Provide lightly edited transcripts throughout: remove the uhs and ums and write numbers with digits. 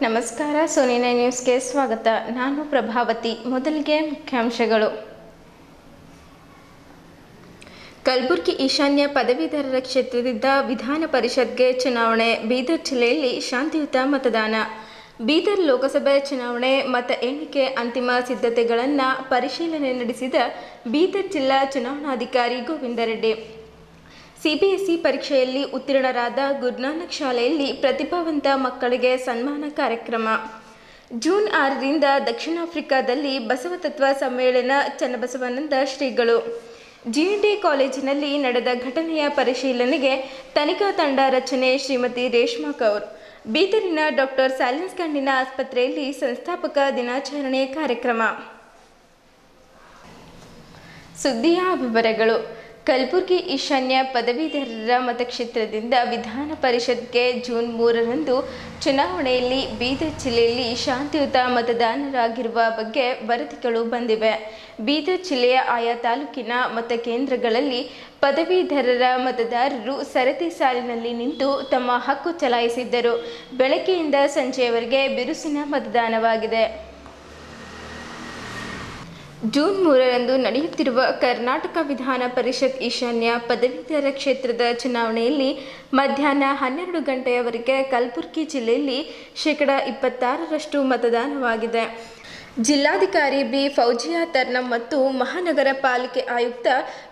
ನಮಸ್ಕಾರ, ಸೋನಿ9 ನ್ಯೂಸ್ಗೆ ಸ್ವಾಗತ. ನಾನು ಪ್ರಭಾವತಿ. ಮೊದಲಿಗೆ ಮುಖ್ಯಾಂಶಗಳು. ಕಲಬುರಗಿ ಈಶಾನ್ಯ ಪದವೀಧರರ ಕ್ಷೇತ್ರದಿಂದ ವಿಧಾನ ಪರಿಷತ್ಗೆ ಚುನಾವಣೆ. ಬೀದರ್ ಜಿಲ್ಲೆಯಲ್ಲಿ ಶಾಂತಿಯುತ ಮತದಾನ. ಬೀದರ್ ಲೋಕಸಭೆ ಚುನಾವಣೆ ಮತ ಎಣಿಕೆ ಅಂತಿಮ ಸಿದ್ಧತೆಗಳನ್ನು ಪರಿಶೀಲನೆ ನಡೆಸಿದ ಬೀದರ್ ಜಿಲ್ಲಾ ಚುನಾವಣಾಧಿಕಾರಿ ಗೋವಿಂದ ರೆಡ್ಡಿ. ಸಿಬಿಎಸ್ಇ ಪರೀಕ್ಷೆಯಲ್ಲಿ ಉತ್ತೀರ್ಣರಾದ ಗುರುನಾನಕ್ ಶಾಲೆಯಲ್ಲಿ ಪ್ರತಿಭಾವಂತ ಮಕ್ಕಳಿಗೆ ಸನ್ಮಾನ ಕಾರ್ಯಕ್ರಮ. ಜೂನ್ 6ರಿಂದ ದಕ್ಷಿಣ ಆಫ್ರಿಕಾದಲ್ಲಿ ಬಸವತತ್ವ ಸಮ್ಮೇಳನ. ಚನ್ನಬಸವಾನಂದ ಶ್ರೀಗಳು. ಜಿಎನ್ಡಿ ಕಾಲೇಜಿನಲ್ಲಿ ನಡೆದ ಘಟನೆಯ ಪರಿಶೀಲನೆಗೆ ತನಿಖಾ ತಂಡ ರಚನೆ. ಶ್ರೀಮತಿ ರೇಷ್ಮಾ ಕೌರ್. ಬೀದರಿನ ಡಾಕ್ಟರ್ ಸೈಲೆನ್ಸ್ ಕಣ್ಣಿನ ಆಸ್ಪತ್ರೆಯಲ್ಲಿ ಸಂಸ್ಥಾಪಕ ದಿನಾಚರಣೆ ಕಾರ್ಯಕ್ರಮ. ಸುದ್ದಿಯ ವಿವರಗಳು. ಕಲಬುರಗಿ ಈಶಾನ್ಯ ಪದವೀಧರರ ಮತಕ್ಷೇತ್ರದಿಂದ ವಿಧಾನ ಪರಿಷತ್ಗೆ ಜೂನ್ 3ರಂದು ಚುನಾವಣೆಯಲ್ಲಿ ಬೀದರ್ ಜಿಲ್ಲೆಯಲ್ಲಿ ಶಾಂತಿಯುತ ಮತದಾನರಾಗಿರುವ ಬಗ್ಗೆ ವರದಿಗಳು ಬಂದಿವೆ. ಬೀದರ್ ಜಿಲ್ಲೆಯ ಆಯಾ ತಾಲೂಕಿನ ಮತಕೇಂದ್ರಗಳಲ್ಲಿ ಪದವೀಧರರ ಮತದಾರರು ಸರತಿ ಸಾಲಿನಲ್ಲಿ ನಿಂತು ತಮ್ಮ ಹಕ್ಕು ಚಲಾಯಿಸಿದ್ದರು. ಬೆಳಗ್ಗೆಯಿಂದ ಸಂಜೆಯವರೆಗೆ ಬಿರುಸಿನ ಮತದಾನವಾಗಿದೆ. ಜೂನ್ 3ರಂದು ನಡೆಯುತ್ತಿರುವ ಕರ್ನಾಟಕ ವಿಧಾನ ಪರಿಷತ್ ಈಶಾನ್ಯ ಪದವೀಧರ ಕ್ಷೇತ್ರದ ಚುನಾವಣೆಯಲ್ಲಿ ಮಧ್ಯಾಹ್ನ 12 ಗಂಟೆಯವರೆಗೆ ಕಲಬುರಗಿ ಜಿಲ್ಲೆಯಲ್ಲಿ 26% ಮತದಾನವಾಗಿದೆ. ಜಿಲ್ಲಾಧಿಕಾರಿ ಬಿ. ಫೌಜಿಯಾ ತರ್ನಂ ಮತ್ತು ಮಹಾನಗರ ಪಾಲಿಕೆ ಆಯುಕ್ತ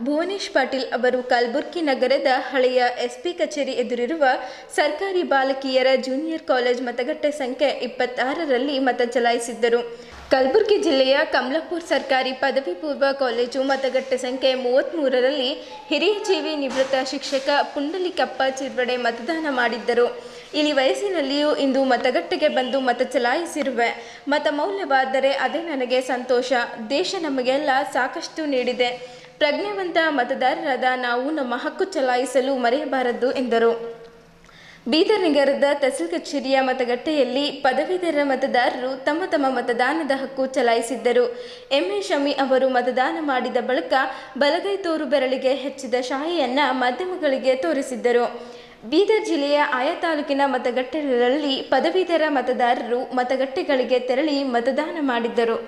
ಭುವನೇಶ್ ಪಾಟೀಲ್ ಅವರು ಕಲಬುರಗಿ ನಗರದ ಹಳೆಯ ಎಸ್ಪಿ ಕಚೇರಿ ಎದುರಿರುವ ಸರ್ಕಾರಿ ಬಾಲಕಿಯರ ಜೂನಿಯರ್ ಕಾಲೇಜ್ ಮತಗಟ್ಟೆ ಸಂಖ್ಯೆ 26ರಲ್ಲಿ ಮತ ಚಲಾಯಿಸಿದ್ದರು. ಕಲಬುರಗಿ ಜಿಲ್ಲೆಯ ಕಮಲಾಪುರ ಸರ್ಕಾರಿ ಪದವಿ ಪೂರ್ವ ಕಾಲೇಜು ಮತಗಟ್ಟೆ ಸಂಖ್ಯೆ 33ರಲ್ಲಿ ಹಿರಿಯ ಜೀವಿ ನಿವೃತ್ತ ಶಿಕ್ಷಕ ಪುಂಡಲಿಕಪ್ಪ ಚಿರ್ವಡೆ ಮತದಾನ ಮಾಡಿದ್ದರು. ಇಳಿ ವಯಸ್ಸಿನಲ್ಲಿಯೂ ಇಂದು ಮತಗಟ್ಟೆಗೆ ಬಂದು ಮತ ಚಲಾಯಿಸಿರುವೆ. ಮತ ಮೌಲ್ಯವಾದರೆ ಅದೇ ನನಗೆ ಸಂತೋಷ. ದೇಶ ನಮಗೆಲ್ಲ ಸಾಕಷ್ಟು ನೀಡಿದೆ. ಪ್ರಜ್ಞಾವಂತ ಮತದಾರರಾದ ನಾವು ನಮ್ಮ ಹಕ್ಕು ಚಲಾಯಿಸಲು ಮರೆಯಬಾರದು ಎಂದರು. ಬೀದರ್ ನಗರದ ತಹಸೀಲ್ ಕಚೇರಿಯ ಮತಗಟ್ಟೆಯಲ್ಲಿ ಪದವೀಧರ ಮತದಾರರು ತಮ್ಮ ತಮ್ಮ ಮತದಾನದ ಹಕ್ಕು ಚಲಾಯಿಸಿದ್ದರು. ಎಂಎ ಶಮಿ ಅವರು ಮತದಾನ ಮಾಡಿದ ಬಳಿಕ ಬಲಗೈ ತೋರು ಬೆರಳಿಗೆ ಹೆಚ್ಚಿದ ಶಾಹಿಯನ್ನು ಮಾಧ್ಯಮಗಳಿಗೆ ತೋರಿಸಿದ್ದರು. ಬೀದರ್ ಜಿಲ್ಲೆಯ ಆಯಾ ತಾಲೂಕಿನ ಮತಗಟ್ಟೆಗಳಲ್ಲಿ ಪದವೀಧರ ಮತದಾರರು ಮತಗಟ್ಟೆಗಳಿಗೆ ತೆರಳಿ ಮತದಾನ ಮಾಡಿದ್ದರು.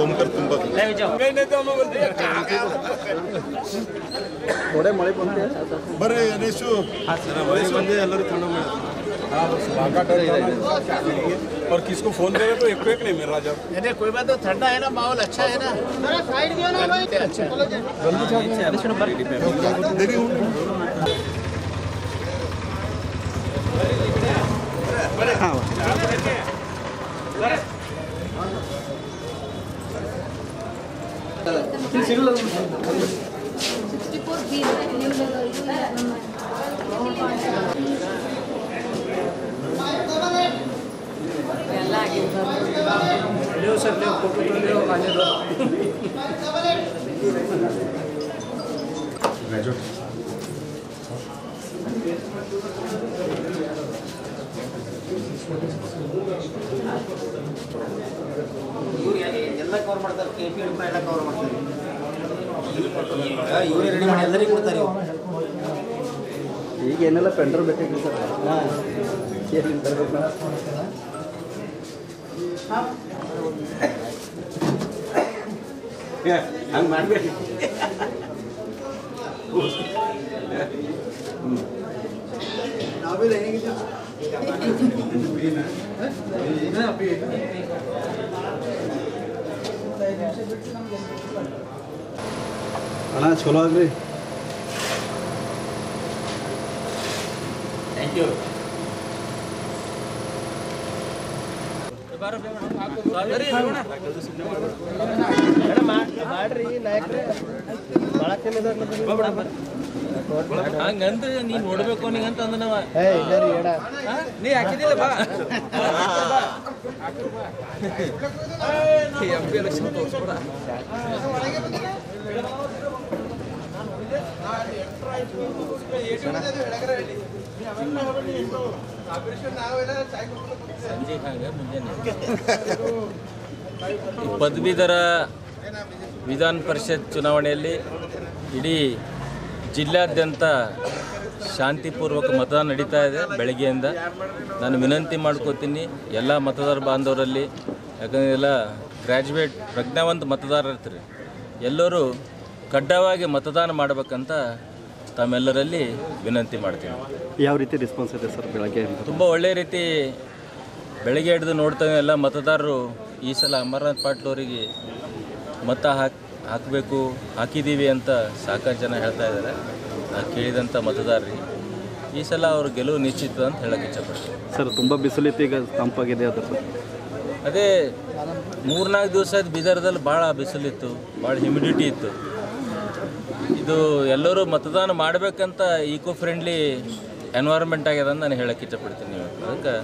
ओमकर ತುಂಬಾ ಥೋಡೆ ಮಳೆ ಬಂದ್ರೆ ಬರ್ರಿ ಗಣೇಶು ಮಳೆ ಬಂದೆ ಎಲ್ಲರೂ ತುಂಬ और किसको फोन करें तो एक नहीं मिल रहा जब नहीं कोई बात तो ठंडा है ना माहौल अच्छा है ना साइड दियो ना भाई अच्छा ले सर ले फोटो तो ले आने दो ಎಲ್ಲ ಕವರ್ ಮಾಡ್ತಾರೆ ಕೆಪಿ ಎಲ್ಲ ಕವರ್ ಮಾಡ್ತಾರೆ ಇವರೇ ರೆಡಿ ಮಾಡಿ ಎಲ್ಲರಿಗೂ ಕೊಡ್ತಾರೆ ಈಗ ಏನೆಲ್ಲ ಪೆಂಡರ್ ಬೇಕಾಗಿಲ್ಲ ಸರ್ ಏನು ತರಬೇಕು ಹಂಗೆ ಮಾಡಬೇಡಿ ಅಣ್ಣ ಚಲೋ ಆಗ್ರಿ ಥ್ಯಾಂಕ್ ಯು ಮಾಡ್ರಿ ನಾಯಕ್ರೆ ಹಂಗಂದ್ರೆ ನೀ ನೋಡ್ಬೇಕು ನೀಗಂತ ಅಂದ ನಾವ ನೀ ಹಾಕಿದಿಲ್ಲ ಬಾ MP ಎಲೆಕ್ಷನ್ ತೋರಿಸ್ಬೇಡ ಸಂಜೆ ಹಾಗೆ ಮುಂಜಾನೆ ಪದವೀಧರ ವಿಧಾನ ಪರಿಷತ್ ಚುನಾವಣೆಯಲ್ಲಿ ಇಡೀ ಜಿಲ್ಲಾದ್ಯಂತ ಶಾಂತಿಪೂರ್ವಕ ಮತದಾನ ನಡೀತಾ ಇದೆ ಬೆಳಗ್ಗೆಯಿಂದ. ನಾನು ವಿನಂತಿ ಮಾಡ್ಕೋತೀನಿ ಎಲ್ಲ ಮತದಾರ ಬಾಂಧವರಲ್ಲಿ, ಯಾಕಂದರೆ ಎಲ್ಲ ಗ್ರ್ಯಾಜುಯೇಟ್ ಪ್ರಜ್ಞಾವಂತ ಮತದಾರರು ಇರ್ತಾರೆ, ಎಲ್ಲರೂ ಕಡ್ಡಾಯವಾಗಿ ಮತದಾನ ಮಾಡಬೇಕಂತ ತಮ್ಮೆಲ್ಲರಲ್ಲಿ ವಿನಂತಿ ಮಾಡ್ತೀನಿ. ಯಾವ ರೀತಿ ರೆಸ್ಪಾನ್ಸ್ ಇದೆ ಸರ್ ಬೆಳಗ್ಗೆ? ತುಂಬ ಒಳ್ಳೆಯ ರೀತಿ ಬೆಳಗ್ಗೆ ಹಿಡಿದು ನೋಡ್ತಾವೆ ಎಲ್ಲ ಮತದಾರರು ಈ ಸಲ ಅಮರನಾಥ್ ಪಾಟೀಲ್ ಅವರಿಗೆ ಮತ ಹಾಕಬೇಕು, ಹಾಕಿದ್ದೀವಿ ಅಂತ ಸಾಕಷ್ಟು ಜನ ಹೇಳ್ತಾ ಇದ್ದಾರೆ. ಕೇಳಿದಂಥ ಮತದಾರರಿಗೆ ಈ ಸಲ ಅವ್ರ ಗೆಲುವು ನಿಶ್ಚಿತ ಅಂತ ಹೇಳಕ್ಕೆ ಇಷ್ಟಪಡ್ತೀನಿ. ಸರ್ ತುಂಬ ಬಿಸಿಲಿತ್ತು, ಈಗ ತಂಪಾಗಿದೆ ಅದು ಸರ್. ಅದೇ 3-4 ದಿವಸ ಬೀದರ್ದಲ್ಲಿ ಭಾಳ ಬಿಸಿಲಿತ್ತು, ಭಾಳ ಹ್ಯುಮಿಡಿಟಿ ಇತ್ತು. ಇದು ಎಲ್ಲರೂ ಮತದಾನ ಮಾಡಬೇಕಂತ ಈಕೋ ಫ್ರೆಂಡ್ಲಿ ಎನ್ವೈರ್ಮೆಂಟ್ ಆಗ್ಯದ ಅಂತ ನಾನು ಹೇಳಕ್ಕೆ ಇಷ್ಟಪಡ್ತೀನಿ. ಅದಕ್ಕೆ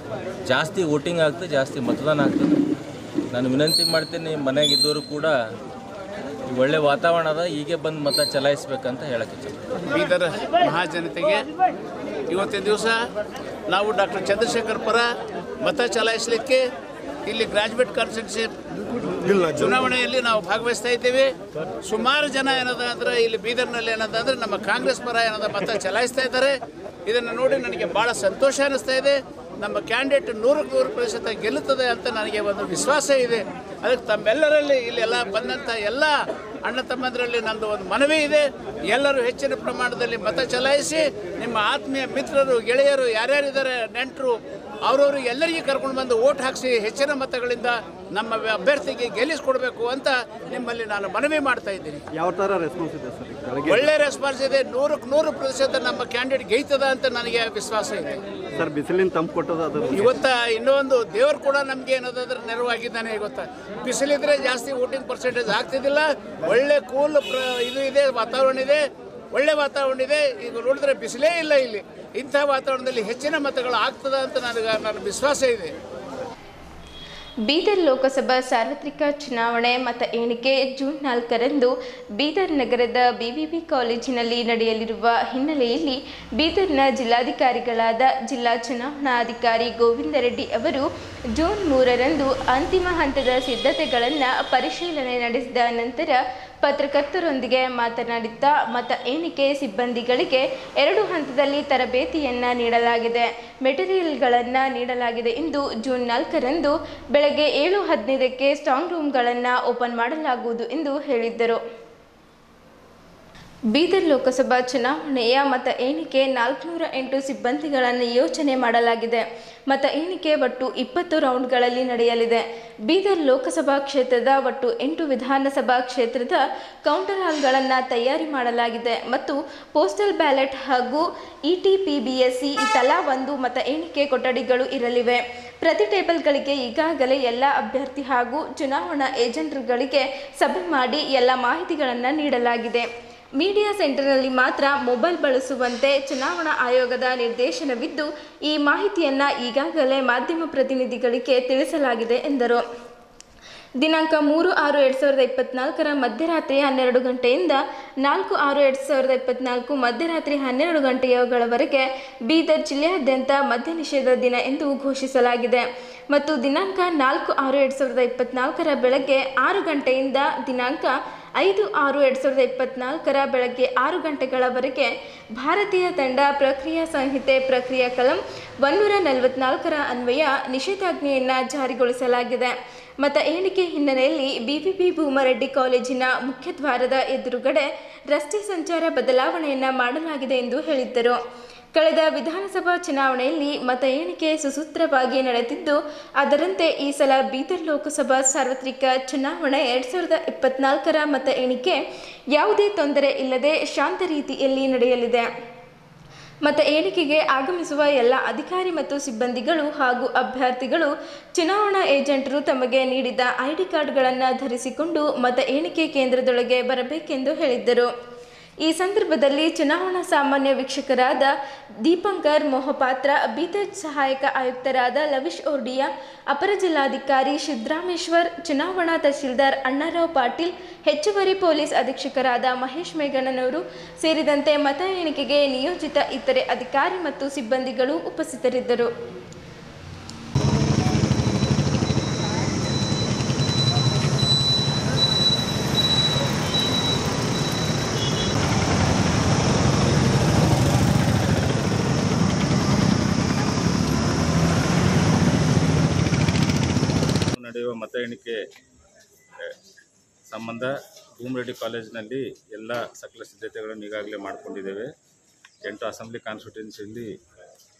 ಜಾಸ್ತಿ ವೋಟಿಂಗ್ ಆಗ್ತದೆ, ಜಾಸ್ತಿ ಮತದಾನ ಆಗ್ತದೆ. ನಾನು ವಿನಂತಿ ಮಾಡ್ತೀನಿ ಮನೆಯಾಗಿದ್ದವರು ಕೂಡ ಒಳ್ಳೆ ವಾತಾವರಣ ಅದ, ಹೀಗೆ ಬಂದು ಮತ ಚಲಾಯಿಸ್ಬೇಕಂತ ಹೇಳಕ್ಕೆ ಇಷ್ಟಪಡ್ತೀನಿ. ಬೀದರ್ ಮಹಾಜನತೆಗೆ ಇವತ್ತಿನ ದಿವಸ ನಾವು ಡಾಕ್ಟರ್ ಚಂದ್ರಶೇಖರ್ ಪರ ಮತ ಚಲಾಯಿಸಲಿಕ್ಕೆ ಇಲ್ಲಿ ಗ್ರಾಜುಯೇಟ್ ಕಾನ್ಸ್ಟಿಟ್ಯೂನ್ಸಿ ಚುನಾವಣೆಯಲ್ಲಿ ನಾವು ಭಾಗವಹಿಸ್ತಾ ಇದ್ದೇವೆ. ಸುಮಾರು ಜನ ಏನದ ಅಂದರೆ ಇಲ್ಲಿ ಬೀದರ್ನಲ್ಲಿ ಏನದ ಅಂದರೆ ನಮ್ಮ ಕಾಂಗ್ರೆಸ್ ಪರ ಏನದ ಮತ ಚಲಾಯಿಸ್ತಾ ಇದ್ದಾರೆ. ಇದನ್ನು ನೋಡಿ ನನಗೆ ಭಾಳ ಸಂತೋಷ ಅನ್ನಿಸ್ತಾ ಇದೆ. ನಮ್ಮ ಕ್ಯಾಂಡಿಡೇಟ್ 100% ಗೆಲ್ಲುತ್ತದೆ ಅಂತ ನನಗೆ ಒಂದು ವಿಶ್ವಾಸ ಇದೆ. ಅದಕ್ಕೆ ತಮ್ಮೆಲ್ಲರಲ್ಲಿ ಇಲ್ಲೆಲ್ಲ ಬಂದಂಥ ಎಲ್ಲ ಅಣ್ಣ ತಮ್ಮಂದರಲ್ಲಿ ನಂದು ಒಂದು ಮನವಿ ಇದೆ. ಎಲ್ಲರೂ ಹೆಚ್ಚಿನ ಪ್ರಮಾಣದಲ್ಲಿ ಮತ ಚಲಾಯಿಸಿ ನಿಮ್ಮ ಆತ್ಮೀಯ ಮಿತ್ರರು, ಗೆಳೆಯರು ಯಾರ್ಯಾರಿದ್ದಾರೆ, ನೆಂಟರು, ಅವರವರು ಎಲ್ಲರಿಗೂ ಕರ್ಕೊಂಡು ಬಂದು ಓಟ್ ಹಾಕಿಸಿ ಹೆಚ್ಚಿನ ಮತಗಳಿಂದ ನಮ್ಮ ಅಭ್ಯರ್ಥಿಗೆ ಗೆಲ್ಲಿಸ್ಕೊಡ್ಬೇಕು ಅಂತ ನಿಮ್ಮಲ್ಲಿ ನಾನು ಮನವಿ ಮಾಡ್ತಾ ಇದ್ದೀನಿ. ಯಾವ ಥರ ರೆಸ್ಪಾನ್ಸ್ ಇದೆ ಸರ್? ಒಳ್ಳೆ ರೆಸ್ಪಾನ್ಸ್ ಇದೆ. 100% ನಮ್ಮ ಕ್ಯಾಂಡಿಡೇಟ್ ಗೆಯ್ತದ ಅಂತ ನನಗೆ ವಿಶ್ವಾಸ ಇದೆ. ಸರ್ ಬಿಸಿಲಿನ ತಂಪು ಕೊಟ್ಟದ ಅದು ಇವತ್ತ ಇನ್ನೊಂದು ದೇವರು ಕೂಡ ನಮಗೆ ಏನದಾದ್ರೆ ನೆರವಾಗಿದ್ದಾನೆ. ಇವತ್ತು ಬಿಸಿಲಿದ್ರೆ ಜಾಸ್ತಿ ವೋಟಿಂಗ್ ಪರ್ಸೆಂಟೇಜ್ ಆಗ್ತಿದ್ದಿಲ್ಲ. ಒಳ್ಳೆ ಕೂಲ್ ಇದು ಇದೆ, ವಾತಾವರಣ ಇದೆ, ಒಳ್ಳೆ ವಾತಾವರಣ ಇದೆ. ಈಗ ನೋಡಿದ್ರೆ ಬಿಸಿಲೇ ಇಲ್ಲ ಇಲ್ಲಿ. ಇಂಥ ವಾತಾವರಣದಲ್ಲಿ ಹೆಚ್ಚಿನ ಮತಗಳು ಆಗ್ತದ ಅಂತ ನನ್ನ ವಿಶ್ವಾಸ ಇದೆ. ಬೀದರ್ ಲೋಕಸಭಾ ಸಾರ್ವತ್ರಿಕ ಚುನಾವಣೆ ಮತ ಎಣಿಕೆ ಜೂನ್ 4ರಂದು ಬೀದರ್ ನಗರದ ಬಿವಿವಿ ಕಾಲೇಜಿನಲ್ಲಿ ನಡೆಯಲಿರುವ ಹಿನ್ನೆಲೆಯಲ್ಲಿ ಬೀದರ್ನ ಜಿಲ್ಲಾಧಿಕಾರಿಗಳಾದ ಜಿಲ್ಲಾ ಚುನಾವಣಾಧಿಕಾರಿ ಗೋವಿಂದ ರೆಡ್ಡಿ ಅವರು ಜೂನ್ 3ರಂದು ಅಂತಿಮ ಹಂತದ ಸಿದ್ಧತೆಗಳನ್ನು ಪರಿಶೀಲನೆ ನಡೆಸಿದ ನಂತರ ಪತ್ರಕರ್ತರೊಂದಿಗೆ ಮಾತನಾಡುತ್ತಾ ಮತ ಎಣಿಕೆ ಸಿಬ್ಬಂದಿಗಳಿಗೆ 2 ಹಂತದಲ್ಲಿ ತರಬೇತಿಯನ್ನು ನೀಡಲಾಗಿದೆ, ಮೆಟೀರಿಯಲ್ಗಳನ್ನು ನೀಡಲಾಗಿದೆ ಎಂದು ಜೂನ್ 4ರಂದು ಬೆಳಗ್ಗೆ 7:15ಕ್ಕೆ ಸ್ಟ್ರಾಂಗ್ ರೂಮ್ಗಳನ್ನು ಓಪನ್ ಮಾಡಲಾಗುವುದು ಎಂದು ಹೇಳಿದ್ದರು. ಬೀದರ್ ಲೋಕಸಭಾ ಚುನಾವಣೆಯ ಮತ ಎಣಿಕೆ 408 ಸಿಬ್ಬಂದಿಗಳನ್ನು ನಿಯೋಜನೆ ಮಾಡಲಾಗಿದೆ. ಮತ ಎಣಿಕೆ ಒಟ್ಟು 20 ರೌಂಡ್ಗಳಲ್ಲಿ ನಡೆಯಲಿದೆ. ಬೀದರ್ ಲೋಕಸಭಾ ಕ್ಷೇತ್ರದ ಒಟ್ಟು 8 ವಿಧಾನಸಭಾ ಕ್ಷೇತ್ರದ ಕೌಂಟರ್ ಹಾಲ್ಗಳನ್ನು ತಯಾರಿ ಮಾಡಲಾಗಿದೆ ಮತ್ತು ಪೋಸ್ಟಲ್ ಬ್ಯಾಲೆಟ್ ಹಾಗೂ ETPBSC ತಲಾ ಒಂದು ಮತ ಎಣಿಕೆ ಕೊಠಡಿಗಳು ಇರಲಿವೆ. ಪ್ರತಿ ಟೇಬಲ್ಗಳಿಗೆ ಈಗಾಗಲೇ ಎಲ್ಲ ಅಭ್ಯರ್ಥಿ ಹಾಗೂ ಚುನಾವಣಾ ಏಜೆಂಟ್ಗಳಿಗೆ ಸಭೆ ಮಾಡಿ ಎಲ್ಲ ಮಾಹಿತಿಗಳನ್ನು ನೀಡಲಾಗಿದೆ. ಮೀಡಿಯಾ ಸೆಂಟರ್ನಲ್ಲಿ ಮಾತ್ರ ಮೊಬೈಲ್ ಬಳಸುವಂತೆ ಚುನಾವಣಾ ಆಯೋಗದ ನಿರ್ದೇಶನವಿದ್ದು, ಈ ಮಾಹಿತಿಯನ್ನು ಈಗಾಗಲೇ ಮಾಧ್ಯಮ ಪ್ರತಿನಿಧಿಗಳಿಗೆ ತಿಳಿಸಲಾಗಿದೆ ಎಂದರು. ದಿನಾಂಕ 3/6/2024 ಮಧ್ಯರಾತ್ರಿ 12 ಗಂಟೆಯಿಂದ 4/6/2024 ಮಧ್ಯರಾತ್ರಿ 12 ಗಂಟೆಗಳವರೆಗೆ ಬೀದರ್ ಜಿಲ್ಲೆಯಾದ್ಯಂತ ಮದ್ಯ ನಿಷೇಧ ದಿನ ಎಂದು ಘೋಷಿಸಲಾಗಿದೆ ಮತ್ತು ದಿನಾಂಕ 4/6/2024 ಬೆಳಗ್ಗೆ 6 ಗಂಟೆಯಿಂದ ದಿನಾಂಕ 5/6/2024 ಬೆಳಗ್ಗೆ 6 ಗಂಟೆಗಳವರೆಗೆ ಭಾರತೀಯ ದಂಡ ಪ್ರಕ್ರಿಯಾ ಸಂಹಿತೆ ಪ್ರಕ್ರಿಯಾ ಕಲಂ 144 ಅನ್ವಯ ನಿಷೇಧಾಜ್ಞೆಯನ್ನು ಜಾರಿಗೊಳಿಸಲಾಗಿದೆ. ಮತ ಎಣಿಕೆ ಹಿನ್ನೆಲೆಯಲ್ಲಿ BVB ಭೂಮರೆಡ್ಡಿ ಕಾಲೇಜಿನ ಮುಖ್ಯದ್ವಾರದ ಎದುರುಗಡೆ ರಸ್ತೆ ಸಂಚಾರ ಬದಲಾವಣೆಯನ್ನು ಮಾಡಲಾಗಿದೆ ಎಂದು ಹೇಳಿದ್ದರು. ಕಳೆದ ವಿಧಾನಸಭಾ ಚುನಾವಣೆಯಲ್ಲಿ ಮತ ಎಣಿಕೆ ಸುಸೂತ್ರವಾಗಿ ನಡೆದಿದ್ದು, ಅದರಂತೆ ಈ ಸಲ ಬೀದರ್ ಲೋಕಸಭಾ ಸಾರ್ವತ್ರಿಕ ಚುನಾವಣೆ 2024 ಮತ ಎಣಿಕೆ ಯಾವುದೇ ತೊಂದರೆ ಇಲ್ಲದೆ ಶಾಂತ ರೀತಿಯಲ್ಲಿ ನಡೆಯಲಿದೆ. ಮತ ಎಣಿಕೆಗೆ ಆಗಮಿಸುವ ಎಲ್ಲ ಅಧಿಕಾರಿ ಮತ್ತು ಸಿಬ್ಬಂದಿಗಳು ಹಾಗೂ ಅಭ್ಯರ್ಥಿಗಳು ಚುನಾವಣಾ ಏಜೆಂಟರು ತಮಗೆ ನೀಡಿದ ID ಕಾರ್ಡ್ಗಳನ್ನು ಧರಿಸಿಕೊಂಡು ಮತ ಎಣಿಕೆ ಕೇಂದ್ರದೊಳಗೆ ಬರಬೇಕೆಂದು ಹೇಳಿದ್ದರು. ಈ ಸಂದರ್ಭದಲ್ಲಿ ಚುನಾವಣಾ ಸಾಮಾನ್ಯ ವೀಕ್ಷಕರಾದ ದೀಪಂಕರ್ ಮೊಹಪಾತ್ರ, ಬೀದರ್ ಸಹಾಯಕ ಆಯುಕ್ತರಾದ ಲವಿಶ್ ಓರ್ಡಿಯಾ, ಅಪರ ಜಿಲ್ಲಾಧಿಕಾರಿ ಸಿದ್ದರಾಮೇಶ್ವರ್, ಚುನಾವಣಾ ತಹಶೀಲ್ದಾರ್ ಅಣ್ಣಾರಾವ್ ಪಾಟೀಲ್, ಹೆಚ್ಚುವರಿ ಪೊಲೀಸ್ ಅಧೀಕ್ಷಕರಾದ ಮಹೇಶ್ ಮೇಘಣ್ಣನವರು ಸೇರಿದಂತೆ ಮತ ಎಣಿಕೆಗೆ ನಿಯೋಜಿತ ಇತರೆ ಅಧಿಕಾರಿ ಮತ್ತು ಸಿಬ್ಬಂದಿಗಳು ಉಪಸ್ಥಿತರಿದ್ದರು. ನಡೆಯುವ ಮತ ಎಣಿಕೆ ಸಂಬಂಧ ಭೂಮರೆಡ್ಡಿ ಕಾಲೇಜಿನಲ್ಲಿ ಎಲ್ಲ ಸಕಲ ಸಿದ್ಧತೆಗಳನ್ನು ಈಗಾಗಲೇ ಮಾಡಿಕೊಂಡಿದ್ದೇವೆ. 8 ಅಸೆಂಬ್ಲಿ ಕಾನ್ಸ್ಟಿಟ್ಯೂನ್ಸಿಯಲ್ಲಿ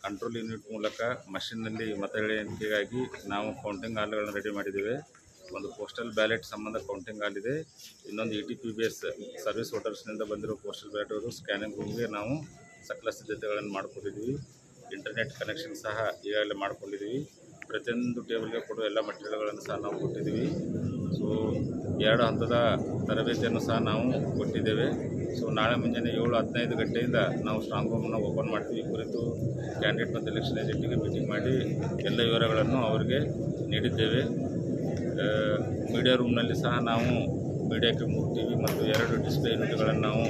ಕಂಟ್ರೋಲ್ ಯೂನಿಟ್ ಮೂಲಕ ಮಷಿನ್ನಲ್ಲಿ ಮತ ಎಣಿಕೆಗಾಗಿ ನಾವು ಕೌಂಟಿಂಗ್ ಹಾಲ್ಗಳನ್ನು ರೆಡಿ ಮಾಡಿದ್ದೇವೆ. ಒಂದು ಪೋಸ್ಟಲ್ ಬ್ಯಾಲೆಟ್ ಸಂಬಂಧ ಕೌಂಟಿಂಗ್ ಹಾಲ್ ಇದೆ. ಇನ್ನೊಂದು ETPBS ಸರ್ವಿಸ್ ವೋಟರ್ಸ್ನಿಂದ ಬಂದಿರೋ ಪೋಸ್ಟಲ್ ಬ್ಯಾಲೆಟ್ ಅವರು ಸ್ಕ್ಯಾನಿಂಗ್ ರೂಮ್ಗೆ ನಾವು ಸಕಲ ಸಿದ್ಧತೆಗಳನ್ನು ಮಾಡಿಕೊಂಡಿದ್ದೀವಿ. ಇಂಟರ್ನೆಟ್ ಕನೆಕ್ಷನ್ ಸಹ ಈಗಾಗಲೇ ಮಾಡಿಕೊಂಡಿದ್ದೀವಿ. ಪ್ರತಿಯೊಂದು ಟೇಬಲ್ಗೆ ಕೊಡುವ ಎಲ್ಲ ಮಟೀರಿಯಲ್ಗಳನ್ನು ಸಹ ನಾವು ಕೊಟ್ಟಿದ್ದೀವಿ. ಸೊ 2 ಹಂತದ ತರಬೇತಿಯನ್ನು ಸಹ ನಾವು ಕೊಟ್ಟಿದ್ದೇವೆ. ಸೊ ನಾಳೆ ಮುಂಜಾನೆ 7:15 ಗಂಟೆಯಿಂದ ನಾವು ಸ್ಟ್ರಾಂಗ್ ರೂಮನ್ನು ಓಪನ್ ಮಾಡ್ತೀವಿ. ಕುರಿತು ಕ್ಯಾಂಡಿಡೇಟ್ ಮತ್ತು ಎಲೆಕ್ಷನ್ ಏಜೆಂಟಿಗೆ ಮೀಟಿಂಗ್ ಮಾಡಿ ಎಲ್ಲ ವಿವರಗಳನ್ನು ಅವರಿಗೆ ನೀಡಿದ್ದೇವೆ. ಮೀಡಿಯಾ ರೂಮ್ನಲ್ಲಿ ಸಹ ನಾವು ಮೀಡಿಯಾಕ್ಕೆ 3 TV ಮತ್ತು 2 ಡಿಸ್ಪ್ಲೇ ಯೂನಿಟ್ಗಳನ್ನು ನಾವು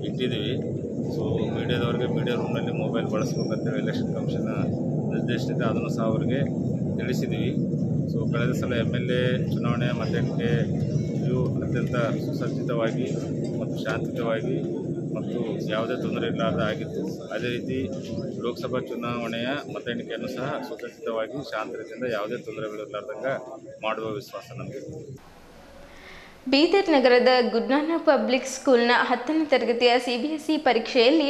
ಇಟ್ಟಿದ್ದೀವಿ. ಸೊ ಮೀಡಿಯಾದವರಿಗೆ ಮೀಡಿಯಾ ರೂಮ್ನಲ್ಲಿ ಮೊಬೈಲ್ ಬಳಸ್ಬೇಕಂತೇಳಿ ಎಲೆಕ್ಷನ್ ಕಮಿಷನ್ ನಿರ್ದೇಶಿಸಿದೆ, ಅದನ್ನು ಸಹ ಅವರಿಗೆ ತಿಳಿಸಿದ್ದೀವಿ. ಸೊ ಕಳೆದ ಸಲ MLA ಚುನಾವಣೆ ಮತ ಎಣಿಕೆಯು ಅತ್ಯಂತ ಸುಸಜ್ಜಿತವಾಗಿ ಮತ್ತು ಶಾಂತಿಯುತವಾಗಿ ಮತ್ತು ಯಾವುದೇ ತೊಂದರೆ ಇಲ್ಲದ ಆಗಿತ್ತು. ಅದೇ ರೀತಿ ಲೋಕಸಭಾ ಚುನಾವಣೆಯ ಮತ ಎಣಿಕೆಯನ್ನು ಸಹ ಸುಸಜ್ಜಿತವಾಗಿ ಶಾಂತ ರೀತಿಯಿಂದ ಯಾವುದೇ ತೊಂದರೆಗಳಿರಲಾರ್ದಂಗೆ ಮಾಡುವ ವಿಶ್ವಾಸ ನಮಗೆ. ಬೀದರ್ ನಗರದ ಗುರುನಾನಕ್ ಪಬ್ಲಿಕ್ ಸ್ಕೂಲ್ನ 10ನೇ ತರಗತಿಯ CBSE ಪರೀಕ್ಷೆಯಲ್ಲಿ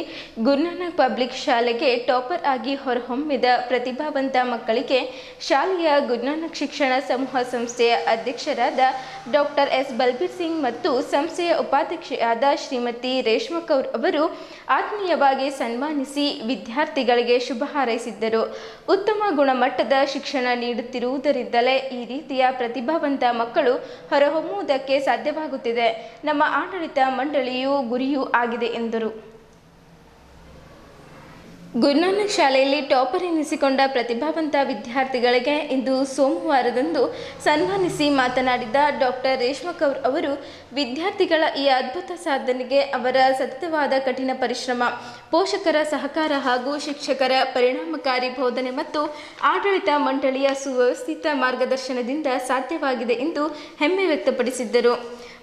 ಗುರುನಾನಕ್ ಪಬ್ಲಿಕ್ ಶಾಲೆಗೆ ಟಾಪರ್ ಆಗಿ ಹೊರಹೊಮ್ಮಿದ ಪ್ರತಿಭಾವಂತ ಮಕ್ಕಳಿಗೆ ಶಾಲೆಯ ಗುರುನಾನಕ್ ಶಿಕ್ಷಣ ಸಮೂಹ ಸಂಸ್ಥೆಯ ಅಧ್ಯಕ್ಷರಾದ ಡಾಕ್ಟರ್ S. ಬಲ್ಬೀರ್ ಸಿಂಗ್ ಮತ್ತು ಸಂಸ್ಥೆಯ ಉಪಾಧ್ಯಕ್ಷೆಯಾದ ಶ್ರೀಮತಿ ರೇಷ್ಮಾ ಕೌರ್ ಅವರು ಆತ್ಮೀಯವಾಗಿ ಸನ್ಮಾನಿಸಿ ವಿದ್ಯಾರ್ಥಿಗಳಿಗೆ ಶುಭ ಹಾರೈಸಿದ್ದರು. ಉತ್ತಮ ಗುಣಮಟ್ಟದ ಶಿಕ್ಷಣ ನೀಡುತ್ತಿರುವುದರಿಂದಲೇ ಈ ರೀತಿಯ ಪ್ರತಿಭಾವಂತ ಮಕ್ಕಳು ಹೊರಹೊಮ್ಮುವುದಕ್ಕೆ ಸಾಧ್ಯವಾಗುತ್ತಿದೆ. ನಮ್ಮ ಆಡಳಿತ ಮಂಡಳಿಯು ಗುರಿಯೂ ಆಗಿದೆ ಎಂದರು. ಗುರುನಾನಕ್ ಶಾಲೆಯಲ್ಲಿ ಟಾಪರ್ ಎನಿಸಿಕೊಂಡ ಪ್ರತಿಭಾವಂತ ವಿದ್ಯಾರ್ಥಿಗಳಿಗೆ ಇಂದು ಸೋಮವಾರದಂದು ಸನ್ಮಾನಿಸಿ ಮಾತನಾಡಿದ ಡಾಕ್ಟರ್ ರೇಷ್ಮಾ ಕೌರ್ ಅವರು, ವಿದ್ಯಾರ್ಥಿಗಳ ಈ ಅದ್ಭುತ ಸಾಧನೆಗೆ ಅವರ ಸತತವಾದ ಕಠಿಣ ಪರಿಶ್ರಮ, ಪೋಷಕರ ಸಹಕಾರ ಹಾಗೂ ಶಿಕ್ಷಕರ ಪರಿಣಾಮಕಾರಿ ಬೋಧನೆ ಮತ್ತು ಆಡಳಿತ ಮಂಡಳಿಯ ಸುವ್ಯವಸ್ಥಿತ ಮಾರ್ಗದರ್ಶನದಿಂದ ಸಾಧ್ಯವಾಗಿದೆ ಎಂದು ಹೆಮ್ಮೆ ವ್ಯಕ್ತಪಡಿಸಿದ್ದರು.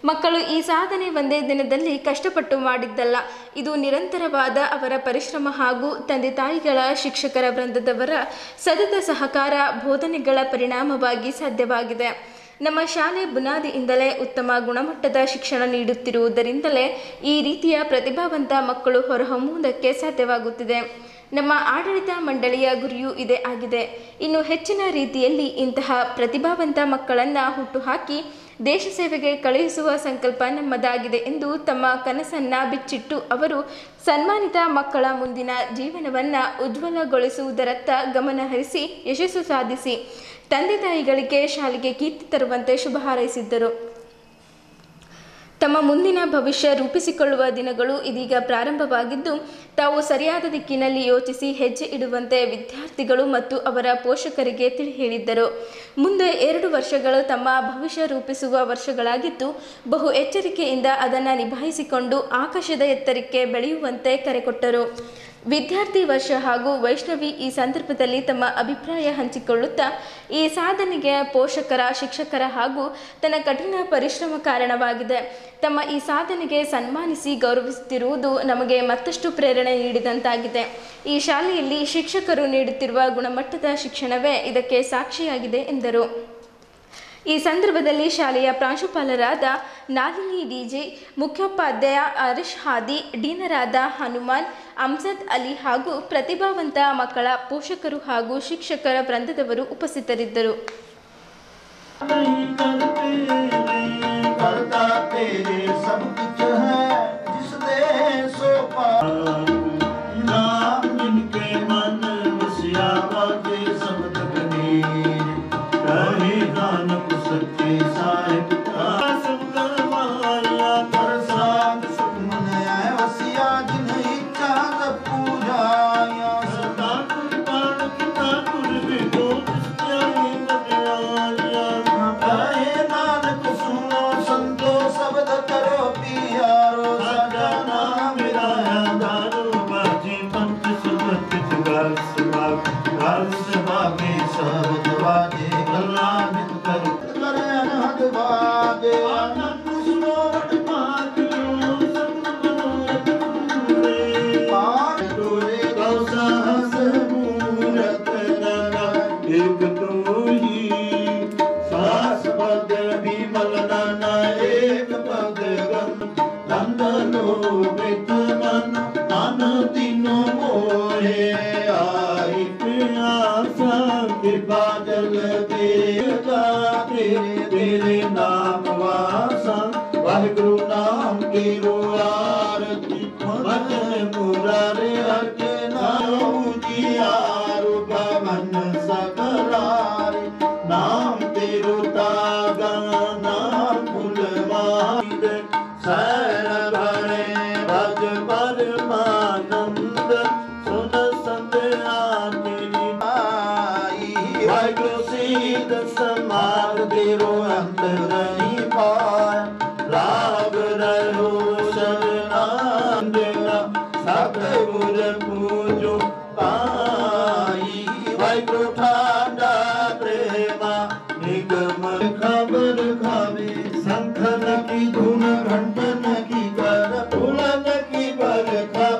ಮಕ್ಕಳು ಈ ಸಾಧನೆ ಒಂದೇ ದಿನದಲ್ಲಿ ಕಷ್ಟಪಟ್ಟು ಮಾಡಿದ್ದಲ್ಲ, ಇದು ನಿರಂತರವಾದ ಅವರ ಪರಿಶ್ರಮ ಹಾಗೂ ತಂದೆ ತಾಯಿಗಳ ಶಿಕ್ಷಕರ ವೃಂದದವರ ಸತತ ಸಹಕಾರ ಬೋಧನೆಗಳ ಪರಿಣಾಮವಾಗಿ ಸಾಧ್ಯವಾಗಿದೆ. ನಮ್ಮ ಶಾಲೆ ಬುನಾದಿಯಿಂದಲೇ ಉತ್ತಮ ಗುಣಮಟ್ಟದ ಶಿಕ್ಷಣ ನೀಡುತ್ತಿರುವುದರಿಂದಲೇ ಈ ರೀತಿಯ ಪ್ರತಿಭಾವಂತ ಮಕ್ಕಳು ಹೊರಹೊಮ್ಮುವುದಕ್ಕೆ ಸಾಧ್ಯವಾಗುತ್ತಿದೆ. ನಮ್ಮ ಆಡಳಿತ ಮಂಡಳಿಯ ಗುರಿಯೂ ಇದೇ ಆಗಿದೆ. ಇನ್ನು ಹೆಚ್ಚಿನ ರೀತಿಯಲ್ಲಿ ಇಂತಹ ಪ್ರತಿಭಾವಂತ ಮಕ್ಕಳನ್ನು ಹುಟ್ಟುಹಾಕಿ ದೇಶ ಸೇವೆಗೆ ಕಳುಹಿಸುವ ಸಂಕಲ್ಪ ನಮ್ಮದಾಗಿದೆ ಎಂದು ತಮ್ಮ ಕನಸನ್ನು ಬಿಚ್ಚಿಟ್ಟು ಅವರು ಸನ್ಮಾನಿತ ಮಕ್ಕಳ ಮುಂದಿನ ಜೀವನವನ್ನು ಉಜ್ವಲಗೊಳಿಸುವುದರತ್ತ ಗಮನ ಹರಿಸಿ ಯಶಸ್ಸು ಸಾಧಿಸಿ ತಂದೆ ತಾಯಿಗಳಿಗೆ ಶಾಲೆಗೆ ಕೀರ್ತಿ ತರುವಂತೆ ಶುಭ ಹಾರೈಸಿದ್ದರು. ತಮ್ಮ ಮುಂದಿನ ಭವಿಷ್ಯ ರೂಪಿಸಿಕೊಳ್ಳುವ ದಿನಗಳು ಇದೀಗ ಪ್ರಾರಂಭವಾಗಿದ್ದು ತಾವು ಸರಿಯಾದ ದಿಕ್ಕಿನಲ್ಲಿ ಯೋಚಿಸಿ ಹೆಜ್ಜೆ ಇಡುವಂತೆ ವಿದ್ಯಾರ್ಥಿಗಳು ಮತ್ತು ಅವರ ಪೋಷಕರಿಗೆ ತಿಳಿ ಹೇಳಿದ್ದರು. ಮುಂದೆ 2 ವರ್ಷಗಳು ತಮ್ಮ ಭವಿಷ್ಯ ರೂಪಿಸುವ ವರ್ಷಗಳಾಗಿದ್ದು ಬಹು ಎಚ್ಚರಿಕೆಯಿಂದ ಅದನ್ನು ನಿಭಾಯಿಸಿಕೊಂಡು ಆಕಾಶದ ಎತ್ತರಕ್ಕೆ ಬೆಳೆಯುವಂತೆ ಕರೆ ಕೊಟ್ಟರು. ವಿದ್ಯಾರ್ಥಿ ವರ್ಷ ಹಾಗೂ ವೈಷ್ಣವಿ ಈ ಸಂದರ್ಭದಲ್ಲಿ ತಮ್ಮ ಅಭಿಪ್ರಾಯ ಹಂಚಿಕೊಳ್ಳುತ್ತಾ ಈ ಸಾಧನೆಗೆ ಪೋಷಕರ, ಶಿಕ್ಷಕರ ಹಾಗೂ ತನ್ನ ಕಠಿಣ ಪರಿಶ್ರಮ ಕಾರಣವಾಗಿದೆ. ತಮ್ಮ ಈ ಸಾಧನೆಗೆ ಸನ್ಮಾನಿಸಿ ಗೌರವಿಸುತ್ತಿರುವುದು ನಮಗೆ ಮತ್ತಷ್ಟು ಪ್ರೇರಣೆ ನೀಡಿದಂತಾಗಿದೆ. ಈ ಶಾಲೆಯಲ್ಲಿ ಶಿಕ್ಷಕರು ನೀಡುತ್ತಿರುವ ಗುಣಮಟ್ಟದ ಶಿಕ್ಷಣವೇ ಇದಕ್ಕೆ ಸಾಕ್ಷಿಯಾಗಿದೆ ಎಂದರು. ಈ ಸಂದರ್ಭದಲ್ಲಿ ಶಾಲೆಯ ಪ್ರಾಂಶುಪಾಲರಾದ ನಾಲಿನಿ ಡಿಜೆ, ಮುಖ್ಯೋಪಾಧ್ಯಾಯ ಅರಿಶ್ ಹಾದಿ, ಡೀನರಾದ ಹನುಮಾನ್, ಅಮ್ಜದ್ ಅಲಿ ಹಾಗೂ ಪ್ರತಿಭಾವಂತ ಮಕ್ಕಳ ಪೋಷಕರು ಹಾಗೂ ಶಿಕ್ಷಕರ ವೃಂದದವರು ಉಪಸ್ಥಿತರಿದ್ದರು.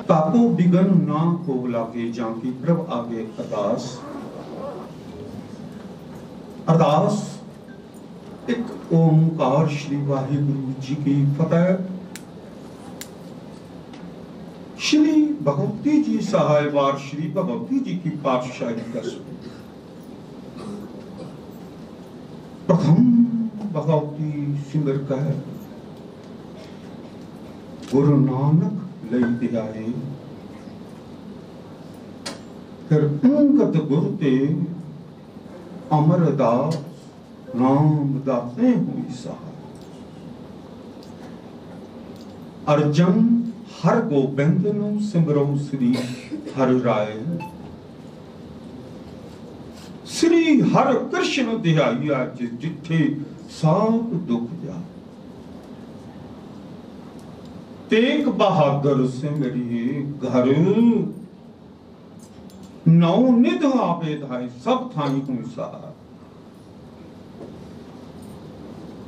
ताको बिगन ना कोगला के जांकी प्रभ आगे अरदास अरदास एक ओंकार श्री वाहिगुरु जी की फतेह। श्री भगवती जी सहायवार श्री भगवती जी की पातशाही का प्रथम भगवती सिमर का है गुरु नानक लई दिहाए फिर अंगत गुरु ते अमरदास नाम दाते हुई सहाय। अर्जन हर गोबिंद नु सिमरो श्री हर राय श्री हर कृष्ण दिहाई आज जिथे सब दुख जा। तेग बहादुर सिमरिए घर नौ निध आवे धाय सब थाई हुई सहाय।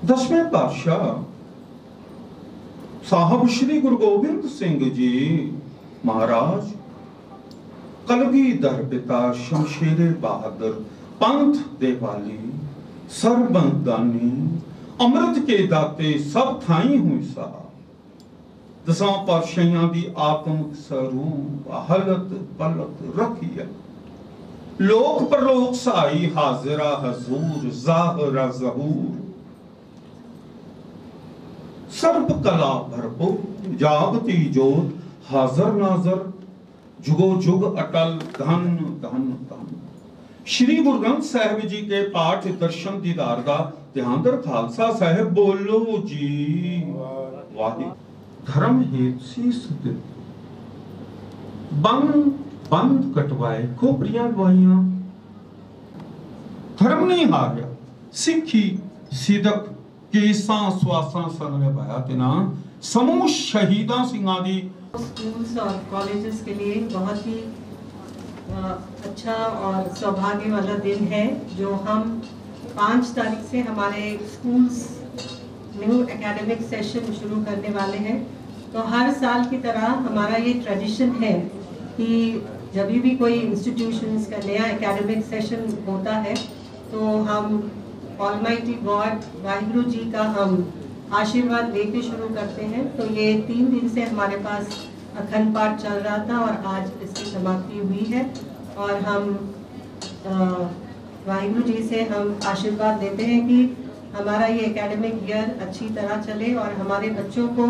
10वें पातशाह साहब श्री गुरु गोबिंद सिंह जी महाराज कलगीधर पिता शमशेरे बहादुर पंथ देवाली सर्वदानी अमृत के दाते सब थाई हुई सा दसां पातशाहियां दी आत्मक स्वरूप हलत पलत रखिया लोक परलोक साई हाजिरा हजूर जाहरा जहूर सर्व कला भरपूर जागती जोत हाजर नाजर जुगो जुग अटल धन धन धन। श्री गुरु ग्रंथ साहिब जी के पाठ दर्शन दीदार का ध्यान खालसा साहिब बोलो जी वाहे। धर्म हेतु शीस बंद कटवाए खोपरियां गवाइयां धर्म नहीं हारिया सिखी सिदक केसा स्वासा सन निभाया तिना समूह शहीदां सिंघां दी। स्कूल्स और कॉलेजेस के लिए बहुत ही अच्छा और सौभाग्य वाला दिन है जो हम 5 तारीख से हमारे स्कूल्स न्यू एकेडमिक सेशन शुरू करने वाले हैं। तो हर साल की तरह हमारा ये ट्रेडिशन है कि जब भी कोई इंस्टीट्यूशंस का नया एकेडमिक सेशन होता है तो हम ऑलमाइटी गॉड वाहिगुरु जी का हम आशीर्वाद लेके शुरू करते हैं। तो ये 3 दिन से हमारे पास अखंड पाठ चल रहा था और आज इसकी समाप्ति हुई है और हम वाहिगुरु जी से हम आशीर्वाद लेते हैं कि हमारा ये एकेडमिक ईयर अच्छी तरह चले और हमारे बच्चों को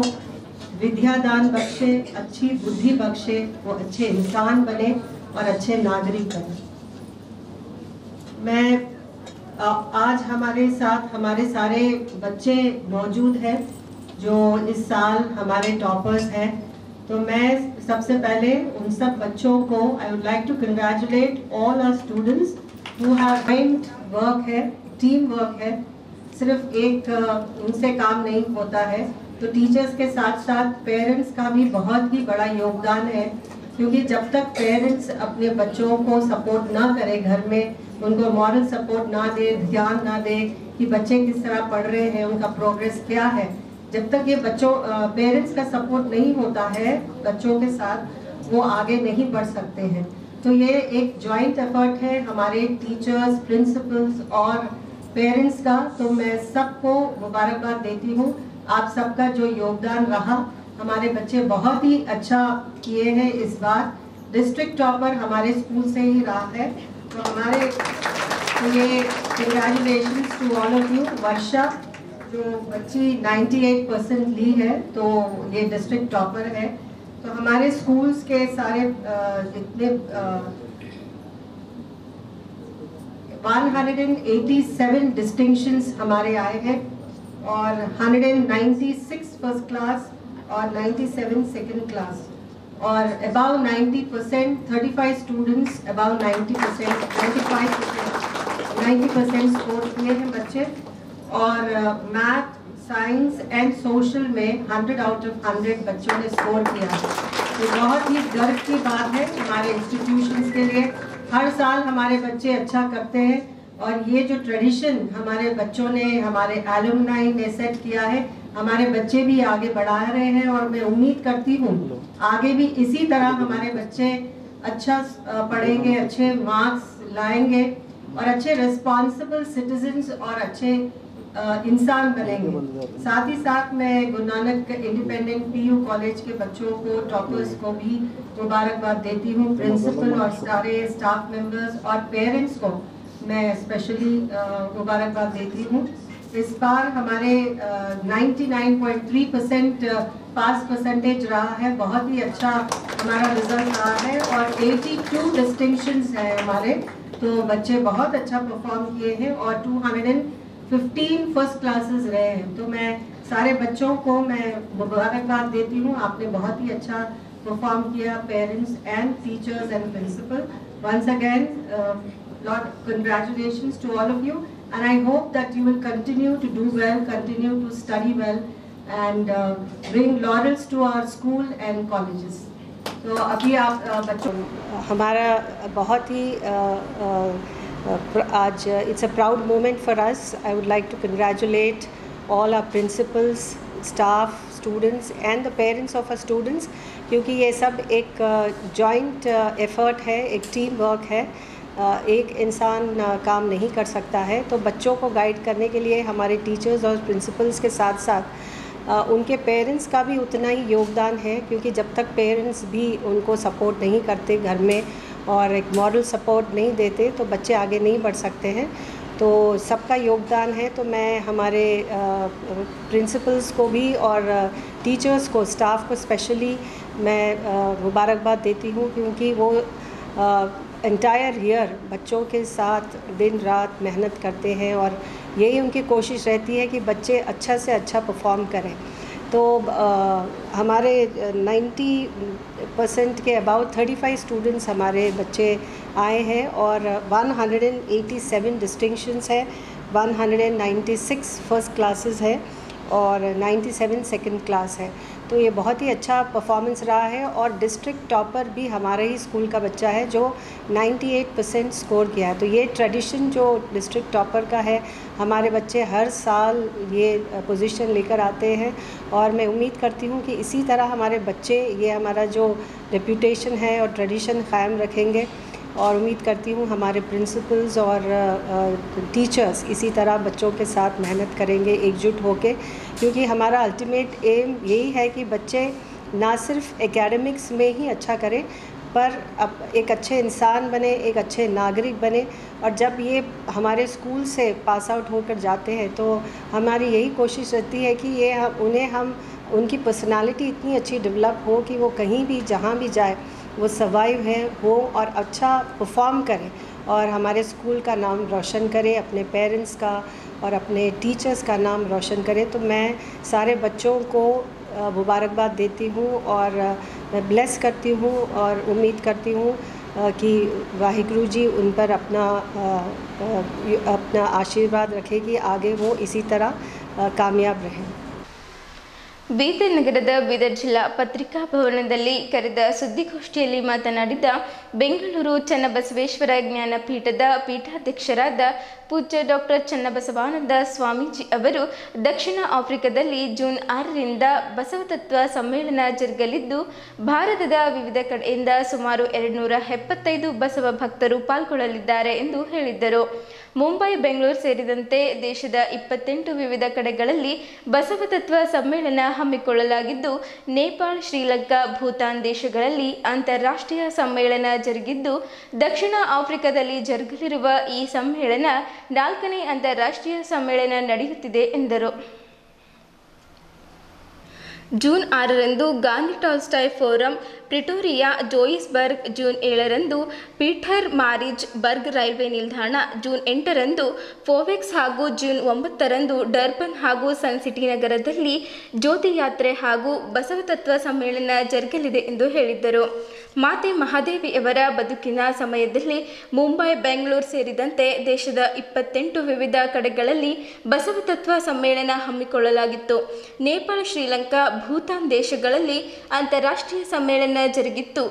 विद्या दान बख्शे, अच्छी बुद्धि बख्शे, वो अच्छे इंसान बने और अच्छे नागरिक बने। मैं आज हमारे साथ हमारे सारे बच्चे मौजूद हैं जो इस साल हमारे टॉपर्स हैं। तो मैं सबसे पहले उन सब बच्चों को I would like to congratulate all our students who have joint work है, टीम वर्क है, सिर्फ एक उनसे काम नहीं होता है। तो टीचर्स के साथ साथ पेरेंट्स का भी बहुत ही बड़ा योगदान है क्योंकि जब तक पेरेंट्स अपने बच्चों को सपोर्ट ना करें, घर में उनको मॉरल सपोर्ट ना दे, ध्यान ना दे कि बच्चे किस तरह पढ़ रहे हैं, उनका प्रोग्रेस क्या है, जब तक ये बच्चों पेरेंट्स का सपोर्ट नहीं होता है बच्चों के साथ, वो आगे नहीं बढ़ सकते हैं। तो ये एक जॉइंट एफर्ट है हमारे टीचर्स, प्रिंसिपल्स और पेरेंट्स का। तो मैं सबको मुबारकबाद देती हूँ। आप सबका जो योगदान रहा, हमारे बच्चे बहुत ही अच्छा किए हैं इस बार। डिस्ट्रिक्ट टॉपर हमारे स्कूल से ही रहा है। तो हमारे ये congratulations to all of you. Varsha जो बच्ची 98% ली है तो ये डिस्ट्रिक्ट टॉपर है। तो हमारे स्कूल्स के सारे जितने 187 डिस्टिंक्शंस हमारे आए हैं और 196 फर्स्ट क्लास और 97 सेकंड क्लास और अबाउ 90%, 35 स्टूडेंट्स अबाउ 90%, 90% स्कोर किए हैं बच्चे। और मैथ, साइंस एंड सोशल में 100 आउट ऑफ 100 बच्चों ने स्कोर किया। तो बहुत ही गर्व की बात है हमारे इंस्टीट्यूशंस के लिए। हर साल हमारे बच्चे अच्छा करते हैं और ये जो ट्रेडिशन हमारे बच्चों ने, हमारे एलुमनाई ने सेट किया है, हमारे बच्चे भी आगे बढ़ा रहे हैं और मैं उम्मीद करती हूँ आगे भी इसी तरह हमारे बच्चे अच्छा पढ़ेंगे, अच्छे मार्क्स लाएंगे और अच्छे रिस्पॉन्सिबल सिटीजन्स और अच्छे इंसान बनेंगे। साथ ही साथ मैं Guru Nanak independent PU college के बच्चों को, टॉपर्स को भी मुबारकबाद देती हूँ। प्रिंसिपल और सारे स्टाफ मेंबर्स और पेरेंट्स को मैं स्पेशली मुबारकबाद देती हूँ। इस बार हमारे 99.3% पास परसेंटेज रहा है। बहुत ही अच्छा हमारा रिजल्ट रहा है और 82 डिस्टिंक्शंस है हमारे। तो बच्चे बहुत अच्छा परफॉर्म किए हैं और 215 फर्स्ट क्लासेस रहे हैं। तो मैं सारे बच्चों को मैं मुबारकबाद देती हूँ। आपने बहुत ही अच्छा परफॉर्म किया, parents and teachers and principal. Once again lot congratulations to all of you and I hope that you will continue to do well, continue to study well and bring laurels to our school and colleges. तो अभी आप बच्चों हमारा बहुत ही आज it's a proud moment for us. I would like to congratulate all our principals, staff, students and the parents of our students क्योंकि ये सब एक joint effort है, एक team work है। एक इंसान काम नहीं कर सकता है। तो बच्चों को गाइड करने के लिए हमारे टीचर्स और प्रिंसिपल्स के साथ साथ उनके पेरेंट्स का भी उतना ही योगदान है, क्योंकि जब तक पेरेंट्स भी उनको सपोर्ट नहीं करते घर में और एक मॉरल सपोर्ट नहीं देते तो बच्चे आगे नहीं बढ़ सकते हैं। तो सबका योगदान है। तो मैं हमारे प्रिंसिपल्स को भी और टीचर्स को, स्टाफ को स्पेशली मैं मुबारकबाद देती हूँ, क्योंकि वो एंटायर ईयर बच्चों के साथ दिन रात मेहनत करते हैं और यही उनकी कोशिश रहती है कि बच्चे अच्छा से अच्छा परफॉर्म करें। तो हमारे 90% के अबाउट 35 स्टूडेंट्स हमारे बच्चे आए हैं और 187 डिस्टिंक्शंस है, 196 फर्स्ट क्लासेस है और 97 सेकंड क्लास है। तो ये बहुत ही अच्छा परफॉर्मेंस रहा है और डिस्ट्रिक्ट टॉपर भी हमारे ही स्कूल का बच्चा है जो 98% स्कोर किया है। तो ये ट्रेडिशन जो डिस्ट्रिक्ट टॉपर का है, हमारे बच्चे हर साल ये पोजीशन लेकर आते हैं और मैं उम्मीद करती हूँ कि इसी तरह हमारे बच्चे ये हमारा जो रेप्यूटेशन है और ट्रेडिशन कायम रखेंगे। और उम्मीद करती हूँ हमारे प्रिंसिपल्स और टीचर्स इसी तरह बच्चों के साथ मेहनत करेंगे एकजुट होके, क्योंकि हमारा अल्टीमेट एम यही है कि बच्चे ना सिर्फ एकेडमिक्स में ही अच्छा करें पर अब एक अच्छे इंसान बने, एक अच्छे नागरिक बने। और जब ये हमारे स्कूल से पास आउट होकर जाते हैं तो हमारी यही कोशिश रहती है कि ये हम उनकी पर्सनालिटी इतनी अच्छी डेवलप हो कि वो कहीं भी जहाँ भी जाए वो सर्वाइव है हो और अच्छा परफॉर्म करें और हमारे स्कूल का नाम रोशन करें, अपने पेरेंट्स का और अपने टीचर्स का नाम रोशन करें। तो मैं सारे बच्चों को मुबारकबाद देती हूँ और मैं ब्लेस करती हूँ और उम्मीद करती हूँ कि वाहिगुरु जी उन पर अपना आशीर्वाद रखे कि आगे वो इसी तरह कामयाब रहें। ಬೀದರ್ ನಗರದ ಬೀದರ್ ಜಿಲ್ಲಾ ಪತ್ರಿಕಾ ಭವನದಲ್ಲಿ ಕರೆದ ಸುದ್ದಿಗೋಷ್ಠಿಯಲ್ಲಿ ಮಾತನಾಡಿದ ಬೆಂಗಳೂರು ಚನ್ನಬಸವೇಶ್ವರ ಜ್ಞಾನಪೀಠದ ಪೀಠಾಧ್ಯಕ್ಷರಾದ ಪೂಜ್ಯ ಡಾಕ್ಟರ್ ಚನ್ನಬಸವಾನಂದ ಸ್ವಾಮೀಜಿ ಅವರು ದಕ್ಷಿಣ ಆಫ್ರಿಕಾದಲ್ಲಿ ಜೂನ್ 6ರಿಂದ ಬಸವತತ್ವ ಸಮ್ಮೇಳನ ಜರುಗಲಿದ್ದು ಭಾರತದ ವಿವಿಧ ಕಡೆಯಿಂದ ಸುಮಾರು 275 ಬಸವ ಭಕ್ತರು ಪಾಲ್ಗೊಳ್ಳಲಿದ್ದಾರೆ ಎಂದು ಹೇಳಿದ್ದರು. ಮುಂಬೈ, ಬೆಂಗಳೂರು ಸೇರಿದಂತೆ ದೇಶದ 28 ವಿವಿಧ ಕಡೆಗಳಲ್ಲಿ ಬಸವತತ್ವ ಸಮ್ಮೇಳನ ಹಮ್ಮಿಕೊಳ್ಳಲಾಗಿದ್ದು ನೇಪಾಳ, ಶ್ರೀಲಂಕಾ, ಭೂತಾನ್ ದೇಶಗಳಲ್ಲಿ ಅಂತಾರಾಷ್ಟ್ರೀಯ ಸಮ್ಮೇಳನ ಜರುಗಿದ್ದು ದಕ್ಷಿಣ ಆಫ್ರಿಕಾದಲ್ಲಿ ಜರುಗಲಿರುವ ಈ ಸಮ್ಮೇಳನ 4ನೇ ಅಂತಾರಾಷ್ಟ್ರೀಯ ಸಮ್ಮೇಳನ ನಡೆಯುತ್ತಿದೆ ಎಂದರು. ಜೂನ್ 6ರಂದು Gandhi Tolstoy forum Pretoria, Johannesburg, June 7ರಂದು ಪೀಟರ್ ಮಾರಿಜ್ ಬರ್ಗ್ ರೈಲ್ವೆ ನಿಲ್ದಾಣ, ಜೂನ್ 8ರಂದು ಫೋವೆಕ್ಸ್ ಹಾಗೂ ಜೂನ್ 9ರಂದು ಡರ್ಬನ್ ಹಾಗೂ ಸನ್ ಸಿಟಿ ನಗರದಲ್ಲಿ ಜ್ಯೋತಿ ಯಾತ್ರೆ ಹಾಗೂ ಬಸವತತ್ವ ಸಮ್ಮೇಳನ ಜರುಗಲಿದೆ ಎಂದು ಹೇಳಿದ್ದರು. ಮಾತೆ ಮಹಾದೇವಿಯವರ ಬದುಕಿನ ಸಮಯದಲ್ಲಿ ಮುಂಬೈ, ಬೆಂಗಳೂರು ಸೇರಿದಂತೆ ದೇಶದ 28 ವಿವಿಧ ಕಡೆಗಳಲ್ಲಿ ಬಸವತತ್ವ ಸಮ್ಮೇಳನ ಹಮ್ಮಿಕೊಳ್ಳಲಾಗಿತ್ತು. ನೇಪಾಳ, ಶ್ರೀಲಂಕಾ, ಭೂತಾನ್ ದೇಶಗಳಲ್ಲಿ ಅಂತಾರಾಷ್ಟ್ರೀಯ ಸಮ್ಮೇಳನ ಜರುಗಿತ್ತು.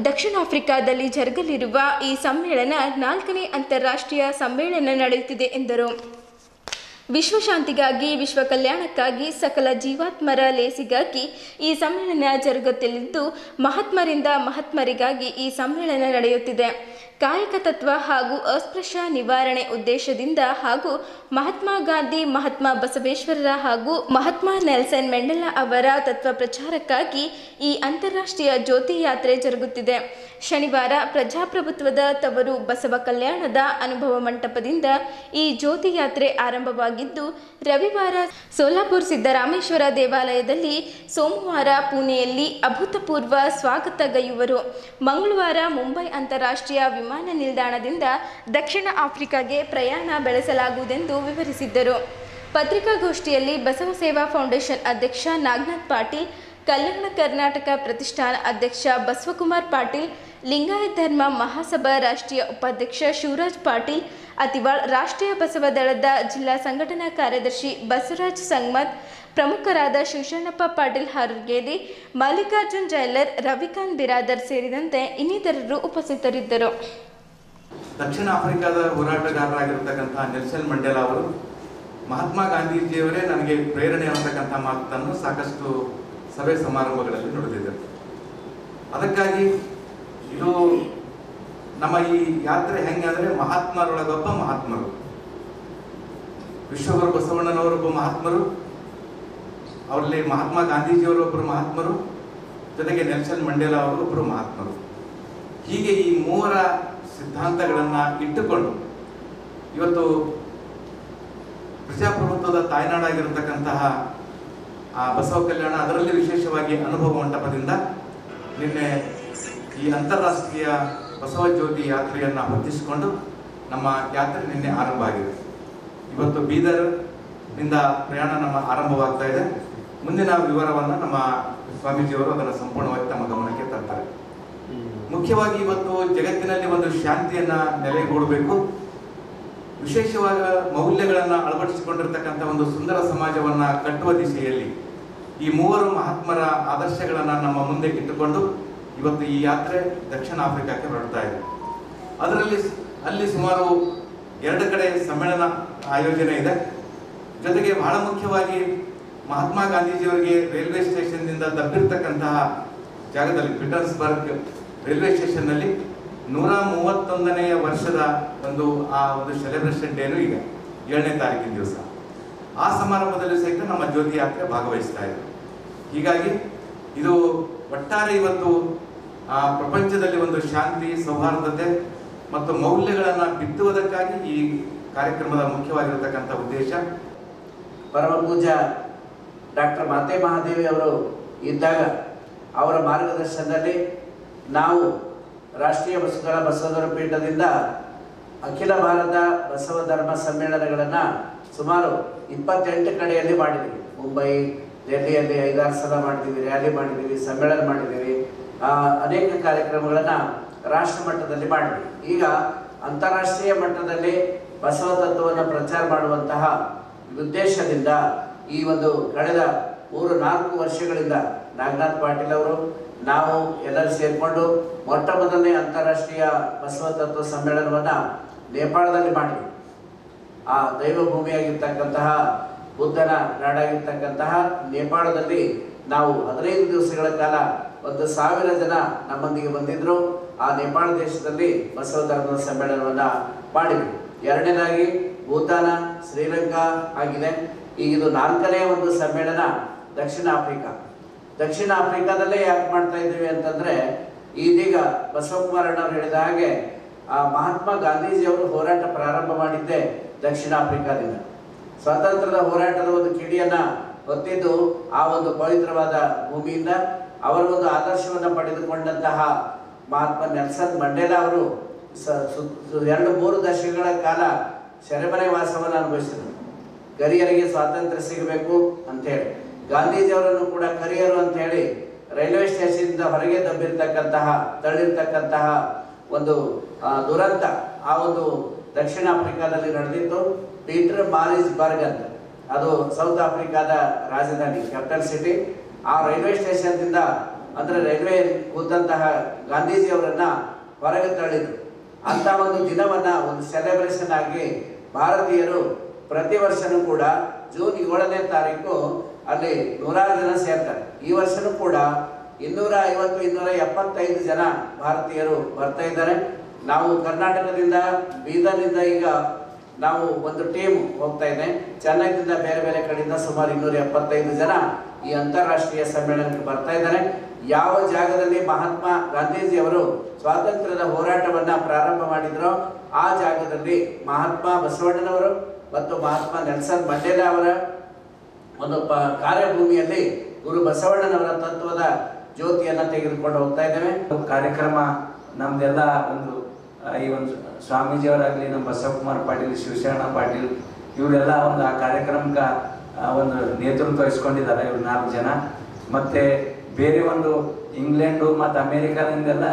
ದಕ್ಷಿಣ ಆಫ್ರಿಕಾದಲ್ಲಿ ಜರುಗಲಿರುವ ಈ ಸಮ್ಮೇಳನ 4ನೇ ಅಂತಾರಾಷ್ಟ್ರೀಯ ಸಮ್ಮೇಳನ ನಡೆಯುತ್ತಿದೆ ಎಂದರು. ವಿಶ್ವಶಾಂತಿಗಾಗಿ, ವಿಶ್ವ ಕಲ್ಯಾಣಕ್ಕಾಗಿ, ಸಕಲ ಜೀವಾತ್ಮರ ಲೇಸಿಗಾಗಿ ಈ ಸಮ್ಮೇಳನ ಜರುಗುತ್ತಿದ್ದು ಮಹಾತ್ಮರಿಂದ ಮಹಾತ್ಮರಿಗಾಗಿ ಈ ಸಮ್ಮೇಳನ ನಡೆಯುತ್ತಿದೆ. ಕಾಯಕ ತತ್ವ ಹಾಗೂ ಅಸ್ಪೃಶ್ಯ ನಿವಾರಣೆ ಉದ್ದೇಶದಿಂದ ಹಾಗೂ ಮಹಾತ್ಮ ಗಾಂಧಿ, ಮಹಾತ್ಮ ಬಸವೇಶ್ವರರ ಹಾಗೂ ಮಹಾತ್ಮ ನೆಲ್ಸನ್ ಮೆಂಡೆಲಾ ಅವರ ತತ್ವ ಪ್ರಚಾರಕ್ಕಾಗಿ ಈ ಅಂತಾರಾಷ್ಟ್ರೀಯ ಜ್ಯೋತಿ ಯಾತ್ರೆ ಜರುಗುತ್ತಿದೆ. ಶನಿವಾರ ಪ್ರಜಾಪ್ರಭುತ್ವದ ತವರು ಬಸವ ಕಲ್ಯಾಣದ ಅನುಭವ ಮಂಟಪದಿಂದ ಈ ಜ್ಯೋತಿ ಯಾತ್ರೆ ಆರಂಭವಾಗಿದ್ದು ರವಿವಾರ ಸೋಲಾಪುರ ಸಿದ್ದರಾಮೇಶ್ವರ ದೇವಾಲಯದಲ್ಲಿ, ಸೋಮವಾರ ಪುಣೆಯಲ್ಲಿ ಅಭೂತಪೂರ್ವ ಸ್ವಾಗತಗೈಯುವರು. ಮಂಗಳವಾರ ಮುಂಬೈ ಅಂತಾರಾಷ್ಟ್ರೀಯ ವಿಮಾನ ನಿಲ್ದಾಣದಿಂದ ದಕ್ಷಿಣ ಆಫ್ರಿಕಾಗೆ ಪ್ರಯಾಣ ಬೆಳೆಸಲಾಗುವುದೆಂದು ವಿವರಿಸಿದ್ದರು. ಪತ್ರಿಕಾಗೋಷ್ಠಿಯಲ್ಲಿ ಬಸವ ಸೇವಾ ಫೌಂಡೇಶನ್ ಅಧ್ಯಕ್ಷ ನಾಗನಾಥ್ ಪಾಟೀಲ್, ಕಲ್ಯಾಣ ಕರ್ನಾಟಕ ಪ್ರತಿಷ್ಠಾನ ಅಧ್ಯಕ್ಷ ಬಸವಕುಮಾರ್ ಪಾಟೀಲ್, ಲಿಂಗಾಯತ ಧರ್ಮ ಮಹಾಸಭಾ ರಾಷ್ಟ್ರೀಯ ಉಪಾಧ್ಯಕ್ಷ ಶಿವರಾಜ್ ಪಾಟೀಲ್ ಅತಿವಾಳ್, ರಾಷ್ಟ್ರೀಯ ಬಸವ ದಳದ ಜಿಲ್ಲಾ ಸಂಘಟನಾ ಕಾರ್ಯದರ್ಶಿ ಬಸವರಾಜ್ ಸಂಗಮತ್, ಪ್ರಮುಖರಾದ ಶಿವಶರಣಪ್ಪ ಪಾಟೀಲ್ ಹಾರಗೇರಿ, ಮಲ್ಲಿಕಾರ್ಜುನ್ ಜೈಲರ್, ರವಿಕಾಂತ್ ಬಿರಾದರ್ ಸೇರಿದಂತೆ ಇನ್ನಿತರರು ಉಪಸ್ಥಿತರಿದ್ದರು. ದಕ್ಷಿಣ ಆಫ್ರಿಕಾದ ಹೋರಾಟಗಾರರಾಗಿರ್ತಕ್ಕಂಥ ನೆಲ್ಸನ್ ಮಂಡೇಲಾ ಅವರು ಮಹಾತ್ಮ ಗಾಂಧೀಜಿಯವರೇ ನನಗೆ ಪ್ರೇರಣೆ ಅನ್ನತಕ್ಕಂಥ ಮಾತನ್ನು ಸಾಕಷ್ಟು ಸಭೆ ಸಮಾರಂಭಗಳಲ್ಲಿ ನುಡಿದಿದ್ದರು. ಅದಕ್ಕಾಗಿ ಇದು ನಮ್ಮ ಈ ಯಾತ್ರೆ ಹೆಂಗೆ ಅಂದರೆ ಮಹಾತ್ಮರೊಳಗೊಬ್ಬ ಮಹಾತ್ಮರು. ವಿಶ್ವಗುರು ಬಸವಣ್ಣನವರೊಬ್ಬ ಮಹಾತ್ಮರು, ಅವರಲ್ಲಿ ಮಹಾತ್ಮ ಗಾಂಧೀಜಿಯವರು ಒಬ್ಬರು ಮಹಾತ್ಮರು, ಜೊತೆಗೆ ನೆಲ್ಸನ್ ಮಂಡೇಲಾ ಅವರು ಒಬ್ಬರು ಮಹಾತ್ಮರು. ಹೀಗೆ ಈ ಮೂವರ ಸಿದ್ಧಾಂತಗಳನ್ನು ಇಟ್ಟುಕೊಂಡು ಇವತ್ತು ಪ್ರಜಾಪ್ರಭುತ್ವದ ತಾಯ್ನಾಡಾಗಿರತಕ್ಕಂತಹ ಬಸವ ಕಲ್ಯಾಣ, ಅದರಲ್ಲಿ ವಿಶೇಷವಾಗಿ ಅನುಭವ ಮಂಟಪದಿಂದ ನಿನ್ನೆ ಈ ಅಂತಾರಾಷ್ಟ್ರೀಯ ಬಸವ ಜ್ಯೋತಿ ಯಾತ್ರೆಯನ್ನು ಹೊತ್ತಿಸಿಕೊಂಡು ನಮ್ಮ ಯಾತ್ರೆ ನಿನ್ನೆ ಆರಂಭ ಆಗಿದೆ. ಇವತ್ತು ಬೀದರ್ನಿಂದ ಪ್ರಯಾಣ ನಮ್ಮ ಆರಂಭವಾಗ್ತಾ ಇದೆ. ಮುಂದಿನ ವಿವರವನ್ನು ನಮ್ಮ ಸ್ವಾಮೀಜಿಯವರು ಅದನ್ನು ಸಂಪೂರ್ಣವಾಗಿ ತಮ್ಮ ಗಮನಕ್ಕೆ ತರ್ತಾರೆ. ಮುಖ್ಯವಾಗಿ ಇವತ್ತು ಜಗತ್ತಿನಲ್ಲಿ ಒಂದು ಶಾಂತಿಯನ್ನು ನೆಲೆಗೂಡಬೇಕು, ವಿಶೇಷವಾದ ಮೌಲ್ಯಗಳನ್ನು ಅಳವಡಿಸಿಕೊಂಡಿರ್ತಕ್ಕಂಥ ಒಂದು ಸುಂದರ ಸಮಾಜವನ್ನು ಕಟ್ಟುವ ದಿಶೆಯಲ್ಲಿ ಈ ಮೂವರು ಮಹಾತ್ಮರ ಆದರ್ಶಗಳನ್ನು ನಮ್ಮ ಮುಂದೆ ಇಟ್ಟುಕೊಂಡು ಇವತ್ತು ಈ ಯಾತ್ರೆ ದಕ್ಷಿಣ ಆಫ್ರಿಕಾಕ್ಕೆ ಹೊರಡ್ತಾ ಇದೆ. ಅದರಲ್ಲಿ ಅಲ್ಲಿ ಸುಮಾರು 2 ಕಡೆ ಸಮ್ಮೇಳನ ಆಯೋಜನೆ ಇದೆ. ಜೊತೆಗೆ ಬಹಳ ಮುಖ್ಯವಾಗಿ ಮಹಾತ್ಮ ಗಾಂಧೀಜಿಯವರಿಗೆ ರೈಲ್ವೆ ಸ್ಟೇಷನ್ನಿಂದ ತಪ್ಪಿರ್ತಕ್ಕಂತಹ ಜಾಗದಲ್ಲಿ ಪೀಟರ್ಸ್ಬರ್ಗ್ ರೈಲ್ವೆ ಸ್ಟೇಷನ್ನಲ್ಲಿ 131ನೇ ವರ್ಷದ ಒಂದು ಸೆಲೆಬ್ರೇಷನ್ ಡೇನು ಈಗ 7ನೇ ತಾರೀಕಿನ ದಿವಸ. ಆ ಸಮಾರಂಭದಲ್ಲಿ ಸಹಿತ ನಮ್ಮ ಜ್ಯೋತಿ ಯಾತ್ರೆ ಭಾಗವಹಿಸ್ತಾ ಇದೆ. ಹೀಗಾಗಿ ಇದು ಒಟ್ಟಾರೆ ಇವತ್ತು ಪ್ರಪಂಚದಲ್ಲಿ ಒಂದು ಶಾಂತಿ, ಸೌಹಾರ್ದತೆ ಮತ್ತು ಮೌಲ್ಯಗಳನ್ನು ಬಿತ್ತುವುದಕ್ಕಾಗಿ ಈ ಕಾರ್ಯಕ್ರಮದ ಮುಖ್ಯವಾಗಿರತಕ್ಕಂಥ ಉದ್ದೇಶ. ಪರಮ ಪೂಜ್ಯ ಡಾಕ್ಟರ್ ಮಾತೆ ಮಹಾದೇವಿ ಅವರು ಇದ್ದಾಗ ಅವರ ಮಾರ್ಗದರ್ಶನದಲ್ಲಿ ನಾವು ರಾಷ್ಟ್ರೀಯ ಬಸವಧರ್ಮ ಪೀಠದಿಂದ ಅಖಿಲ ಭಾರತ ಬಸವ ಧರ್ಮ ಸಮ್ಮೇಳನಗಳನ್ನು ಸುಮಾರು 28 ಕಡೆಯಲ್ಲಿ ಮಾಡಿದ್ದೀವಿ. ಮುಂಬೈ, ದೆಹಲಿಯಲ್ಲಿ 5-6 ಸಲ ಮಾಡಿದ್ದೀವಿ, ರ್ಯಾಲಿ ಮಾಡಿದ್ದೀವಿ, ಸಮ್ಮೇಳನ ಮಾಡಿದ್ದೀವಿ, ಅನೇಕ ಕಾರ್ಯಕ್ರಮಗಳನ್ನು ರಾಷ್ಟ್ರ ಮಟ್ಟದಲ್ಲಿ ಮಾಡಿದ್ವಿ. ಈಗ ಅಂತಾರಾಷ್ಟ್ರೀಯ ಮಟ್ಟದಲ್ಲಿ ಬಸವ ತತ್ವವನ್ನು ಪ್ರಚಾರ ಮಾಡುವಂತಹ ಉದ್ದೇಶದಿಂದ ಈ ಒಂದು ಕಳೆದ 3-4 ವರ್ಷಗಳಿಂದ ನಾಗನಾಥ್ ಪಾಟೀಲ್ ಅವರು, ನಾವು ಎಲ್ಲರೂ ಸೇರಿಕೊಂಡು ಮೊಟ್ಟ ಮೊದಲನೇ ಅಂತಾರಾಷ್ಟ್ರೀಯ ಬಸವ ತತ್ವ ಸಮ್ಮೇಳನವನ್ನು ನೇಪಾಳದಲ್ಲಿ ಮಾಡಿದ್ವಿ. ಆ ದೈವ ಭೂಮಿಯಾಗಿರ್ತಕ್ಕಂತಹ ಬುದ್ಧನ ನಾಡಾಗಿರ್ತಕ್ಕಂತಹ ನೇಪಾಳದಲ್ಲಿ ನಾವು 15 ದಿವಸಗಳ ಕಾಲ 1,000 ಜನ ನಮ್ಮೊಂದಿಗೆ ಬಂದಿದ್ದರು. ಆ ನೇಪಾಳ ದೇಶದಲ್ಲಿ ಬಸವ ಧರ್ಮದ ಸಮ್ಮೇಳನವನ್ನು ಮಾಡಿದ್ವಿ. ಎರಡನೇದಾಗಿ ಭೂತಾನ, ಶ್ರೀಲಂಕಾ ಆಗಿದೆ. ಈಗ ಇದು 4ನೇ ಒಂದು ಸಮ್ಮೇಳನ ದಕ್ಷಿಣ ಆಫ್ರಿಕಾ. ದಕ್ಷಿಣ ಆಫ್ರಿಕಾದಲ್ಲೇ ಯಾಕೆ ಮಾಡ್ತಾ ಇದ್ದೀವಿ ಅಂತಂದರೆ, ಇದೀಗ ಬಸವಕುಮಾರ್ ಅಣ್ಣವ್ರು ಹೇಳಿದ ಹಾಗೆ ಮಹಾತ್ಮ ಗಾಂಧೀಜಿಯವರು ಹೋರಾಟ ಪ್ರಾರಂಭ ಮಾಡಿದ್ದೆ ದಕ್ಷಿಣ ಆಫ್ರಿಕಾದಿಂದ. ಸ್ವಾತಂತ್ರ್ಯದ ಹೋರಾಟದ ಒಂದು ಕಿಡಿಯನ್ನು ಹೊತ್ತಿದ್ದು ಆ ಒಂದು ಪವಿತ್ರವಾದ ಭೂಮಿಯಿಂದ ಅವರ ಒಂದು ಆದರ್ಶವನ್ನು ಪಡೆದುಕೊಂಡಂತಹ ಮಹಾತ್ಮ ನೆಲ್ಸನ್ ಮಂಡೇಲಾ ಅವರು 2-3 ದಶಕಗಳ ಕಾಲ ಸೆರೆಮನೆ ವಾಸವನ್ನು ಅನುಭವಿಸಿದರು. ಗರಿಯರಿಗೆ ಸ್ವಾತಂತ್ರ್ಯ ಸಿಗಬೇಕು ಅಂಥೇಳಿ ಗಾಂಧೀಜಿಯವರನ್ನು ಕೂಡ ಕರಿಯರು ಅಂಥೇಳಿ ರೈಲ್ವೆ ಸ್ಟೇಷನ್ನಿಂದ ಹೊರಗೆ ತಳ್ಳಿರ್ತಕ್ಕಂತಹ ಒಂದು ದುರಂತ ಆ ಒಂದು ದಕ್ಷಿಣ ಆಫ್ರಿಕಾದಲ್ಲಿ ನಡೆದಿತ್ತು. ಪೀಟರ್ ಮಾರಿಸ್ಬರ್ಗ್ ಅಂತ, ಅದು ಸೌತ್ ಆಫ್ರಿಕಾದ ರಾಜಧಾನಿ, ಕ್ಯಾಪಿಟಲ್ ಸಿಟಿ. ಆ ರೈಲ್ವೆ ಸ್ಟೇಷನ್ನಿಂದ ಅಂದರೆ ರೈಲ್ವೆ ಕೂತಂತಹ ಗಾಂಧೀಜಿಯವರನ್ನ ಹೊರಗೆ ತಳ್ಳಿದ್ರು. ಅಂಥ ಒಂದು ದಿನವನ್ನು ಒಂದು ಸೆಲೆಬ್ರೇಷನ್ ಆಗಿ ಭಾರತೀಯರು ಪ್ರತಿ ವರ್ಷನೂ ಕೂಡ ಜೂನ್ 7ನೇ ತಾರೀಕು ಅಲ್ಲಿ 100 ಜನ ಸೇರ್ತಾರೆ. ಈ ವರ್ಷನೂ ಕೂಡ 250-275 ಜನ ಭಾರತೀಯರು ಬರ್ತಾ ಇದ್ದಾರೆ. ನಾವು ಕರ್ನಾಟಕದಿಂದ, ಬೀದರ್ನಿಂದ ಈಗ ನಾವು ಒಂದು ಟೀಮ್ ಹೋಗ್ತಾ ಇದೆ. ಚೆನ್ನೈದಿಂದ ಬೇರೆ ಬೇರೆ ಕಡೆಯಿಂದ ಸುಮಾರು 275 ಜನ ಈ ಅಂತಾರಾಷ್ಟ್ರೀಯ ಸಮ್ಮೇಳನಕ್ಕೆ ಬರ್ತಾ ಇದ್ದಾರೆ. ಯಾವ ಜಾಗದಲ್ಲಿ ಮಹಾತ್ಮ ಗಾಂಧೀಜಿಯವರು ಸ್ವಾತಂತ್ರ್ಯದ ಹೋರಾಟವನ್ನು ಪ್ರಾರಂಭ ಮಾಡಿದ್ರೋ ಆ ಜಾಗದಲ್ಲಿ ಮಹಾತ್ಮ ಬಸವಣ್ಣನವರು ಮತ್ತು ಮಹಾತ್ಮ ನೆಲ್ಸನ್ ಮಂಡೇಲಾ ಅವರ ಒಂದು ಕಾರ್ಯಭೂಮಿಯಲ್ಲಿ ಗುರು ಬಸವಣ್ಣನವರ ತತ್ವದ ಜ್ಯೋತಿಯನ್ನು ತೆಗೆದುಕೊಂಡು ಹೋಗ್ತಾ ಇದ್ದೇವೆ. ಕಾರ್ಯಕ್ರಮ ನಮ್ದೆಲ್ಲ ಈ ಒಂದು ಸ್ವಾಮೀಜಿಯವರಾಗಲಿ, ನಮ್ಮ ಬಸವಕುಮಾರ್ ಪಾಟೀಲ್, ಶಿವಶರಣ ಪಾಟೀಲ್, ಇವರೆಲ್ಲ ಆ ಕಾರ್ಯಕ್ರಮಕ್ಕೆ ಒಂದು ನೇತೃತ್ವ ವಹಿಸ್ಕೊಂಡಿದ್ದಾರೆ. ಇವ್ರು 4 ಜನ. ಮತ್ತು ಬೇರೆ ಇಂಗ್ಲೆಂಡು ಮತ್ತು ಅಮೇರಿಕಾದಿಂದೆಲ್ಲ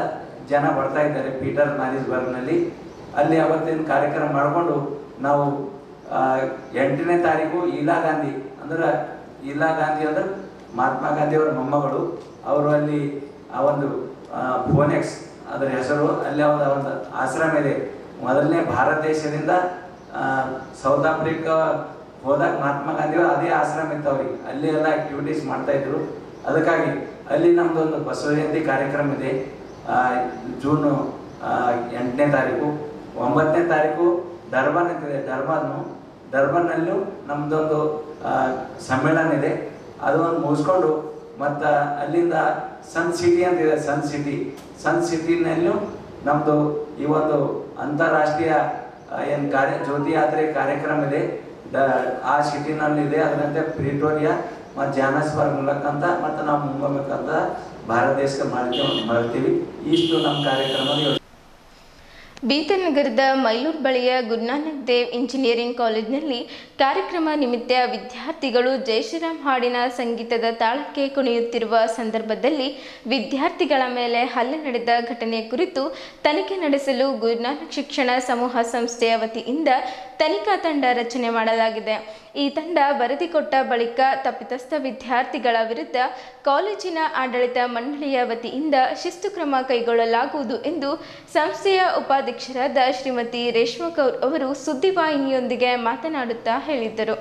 ಜನ ಬರ್ತಾ ಇದ್ದಾರೆ ಪೀಟರ್ ಮಾರಿಸ್ಬರ್ಗ್ನಲ್ಲಿ. ಅಲ್ಲಿ ಅವತ್ತಿನ ಕಾರ್ಯಕ್ರಮ ಮಾಡಿಕೊಂಡು ನಾವು 8ನೇ ತಾರೀಕು ಈಲಾ ಗಾಂಧಿ ಅಂದ್ರೆ ಮಹಾತ್ಮ ಗಾಂಧಿಯವರ ಮೊಮ್ಮಗಳು, ಅವರು ಅಲ್ಲಿ ಆ ಒಂದು ಫೋನೆಕ್ಸ್ ಅದರ ಹೆಸರು, ಅಲ್ಲಿ ಒಂದು ಆಶ್ರಮ ಇದೆ. ಮೊದಲನೇ ಭಾರತ ದೇಶದಿಂದ ಸೌತ್ ಆಫ್ರಿಕಾ ಹೋದಾಗ ಮಹಾತ್ಮ ಗಾಂಧಿಯವರು ಅದೇ ಆಶ್ರಮ ಇತ್ತು ಅವ್ರಿಗೆ, ಅಲ್ಲಿ ಎಲ್ಲ ಆಕ್ಟಿವಿಟೀಸ್ ಮಾಡ್ತಾಯಿದ್ರು. ಅದಕ್ಕಾಗಿ ಅಲ್ಲಿ ನಮ್ಮದೊಂದು ಬಸವ ಜಯಂತಿ ಕಾರ್ಯಕ್ರಮ ಇದೆ ಜೂನ್ 8ನೇ ತಾರೀಕು, 9ನೇ ತಾರೀಕು ಡರ್ಬನ್ ಅಂತಿದೆ. ಡರ್ಬನ್ನಲ್ಲೂ ನಮ್ಮದೊಂದು ಸಮ್ಮೇಳನ ಇದೆ. ಅದು ಒಂದು ಮುಗಿಸ್ಕೊಂಡು ಮತ್ತು ಅಲ್ಲಿಂದ ಸನ್ ಸಿಟಿ ಅಂತಿದೆ. ಸನ್ ಸಿಟಿನಲ್ಲೂ ನಮ್ಮದು ಈ ಒಂದು ಅಂತಾರಾಷ್ಟ್ರೀಯ ಏನು ಜ್ಯೋತಿ ಯಾತ್ರೆ ಕಾರ್ಯಕ್ರಮ ಇದೆ, ಆ ಸಿಟಿನಲ್ಲಿದೆ. ಅದರಂತೆ ಪ್ರಿಟೋರಿಯಾ ಮತ್ತು ಜಾನಸ್ಬರ್ಗ್ ಮೂಲಕಂತ ಮತ್ತು ನಾವು ಮುಂಬೈಬೇಕಂತ ಭಾರತ ದೇಶಕ್ಕೆ ಮಾಡ್ತೀವಿ. ಇಷ್ಟು ನಮ್ಮ ಕಾರ್ಯಕ್ರಮ. ಬೀದರ್ ನಗರದ ಮೈಲೂರು ಬಳಿಯ ಗುರುನಾನಕ್ ದೇವ್ ಇಂಜಿನಿಯರಿಂಗ್ ಕಾಲೇಜಿನಲ್ಲಿ ಕಾರ್ಯಕ್ರಮ ನಿಮಿತ್ತ ವಿದ್ಯಾರ್ಥಿಗಳು ಜೈ ಶ್ರೀರಾಮ್ ಹಾಡಿನ ಸಂಗೀತದ ತಾಳಕ್ಕೆ ಕುಣಿಯುತ್ತಿರುವ ಸಂದರ್ಭದಲ್ಲಿ ವಿದ್ಯಾರ್ಥಿಗಳ ಮೇಲೆ ಹಲ್ಲೆ ನಡೆದ ಘಟನೆ ಕುರಿತು ತನಿಖೆ ನಡೆಸಲು ಗುರುನಾನಕ್ ಶಿಕ್ಷಣ ಸಮೂಹ ಸಂಸ್ಥೆಯ ವತಿಯಿಂದ ತನಿಖಾ ತಂಡ ರಚನೆ ಮಾಡಲಾಗಿದೆ. ಈ ತಂಡ ವರದಿ ಕೊಟ್ಟ ಬಳಿಕ ತಪ್ಪಿತಸ್ಥ ವಿದ್ಯಾರ್ಥಿಗಳ ವಿರುದ್ಧ ಕಾಲೇಜಿನ ಆಡಳಿತ ಮಂಡಳಿಯ ವತಿಯಿಂದ ಶಿಸ್ತು ಕ್ರಮ ಕೈಗೊಳ್ಳಲಾಗುವುದು ಎಂದು ಸಂಸ್ಥೆಯ ಉಪಾಧ್ಯಕ್ಷರಾದ ಶ್ರೀಮತಿ ರೇಷ್ಮಾ ಕೌರ್ ಅವರು ಸುದ್ದಿವಾಹಿನಿಯೊಂದಿಗೆ ಮಾತನಾಡುತ್ತಾ ಹೇಳಿದರು.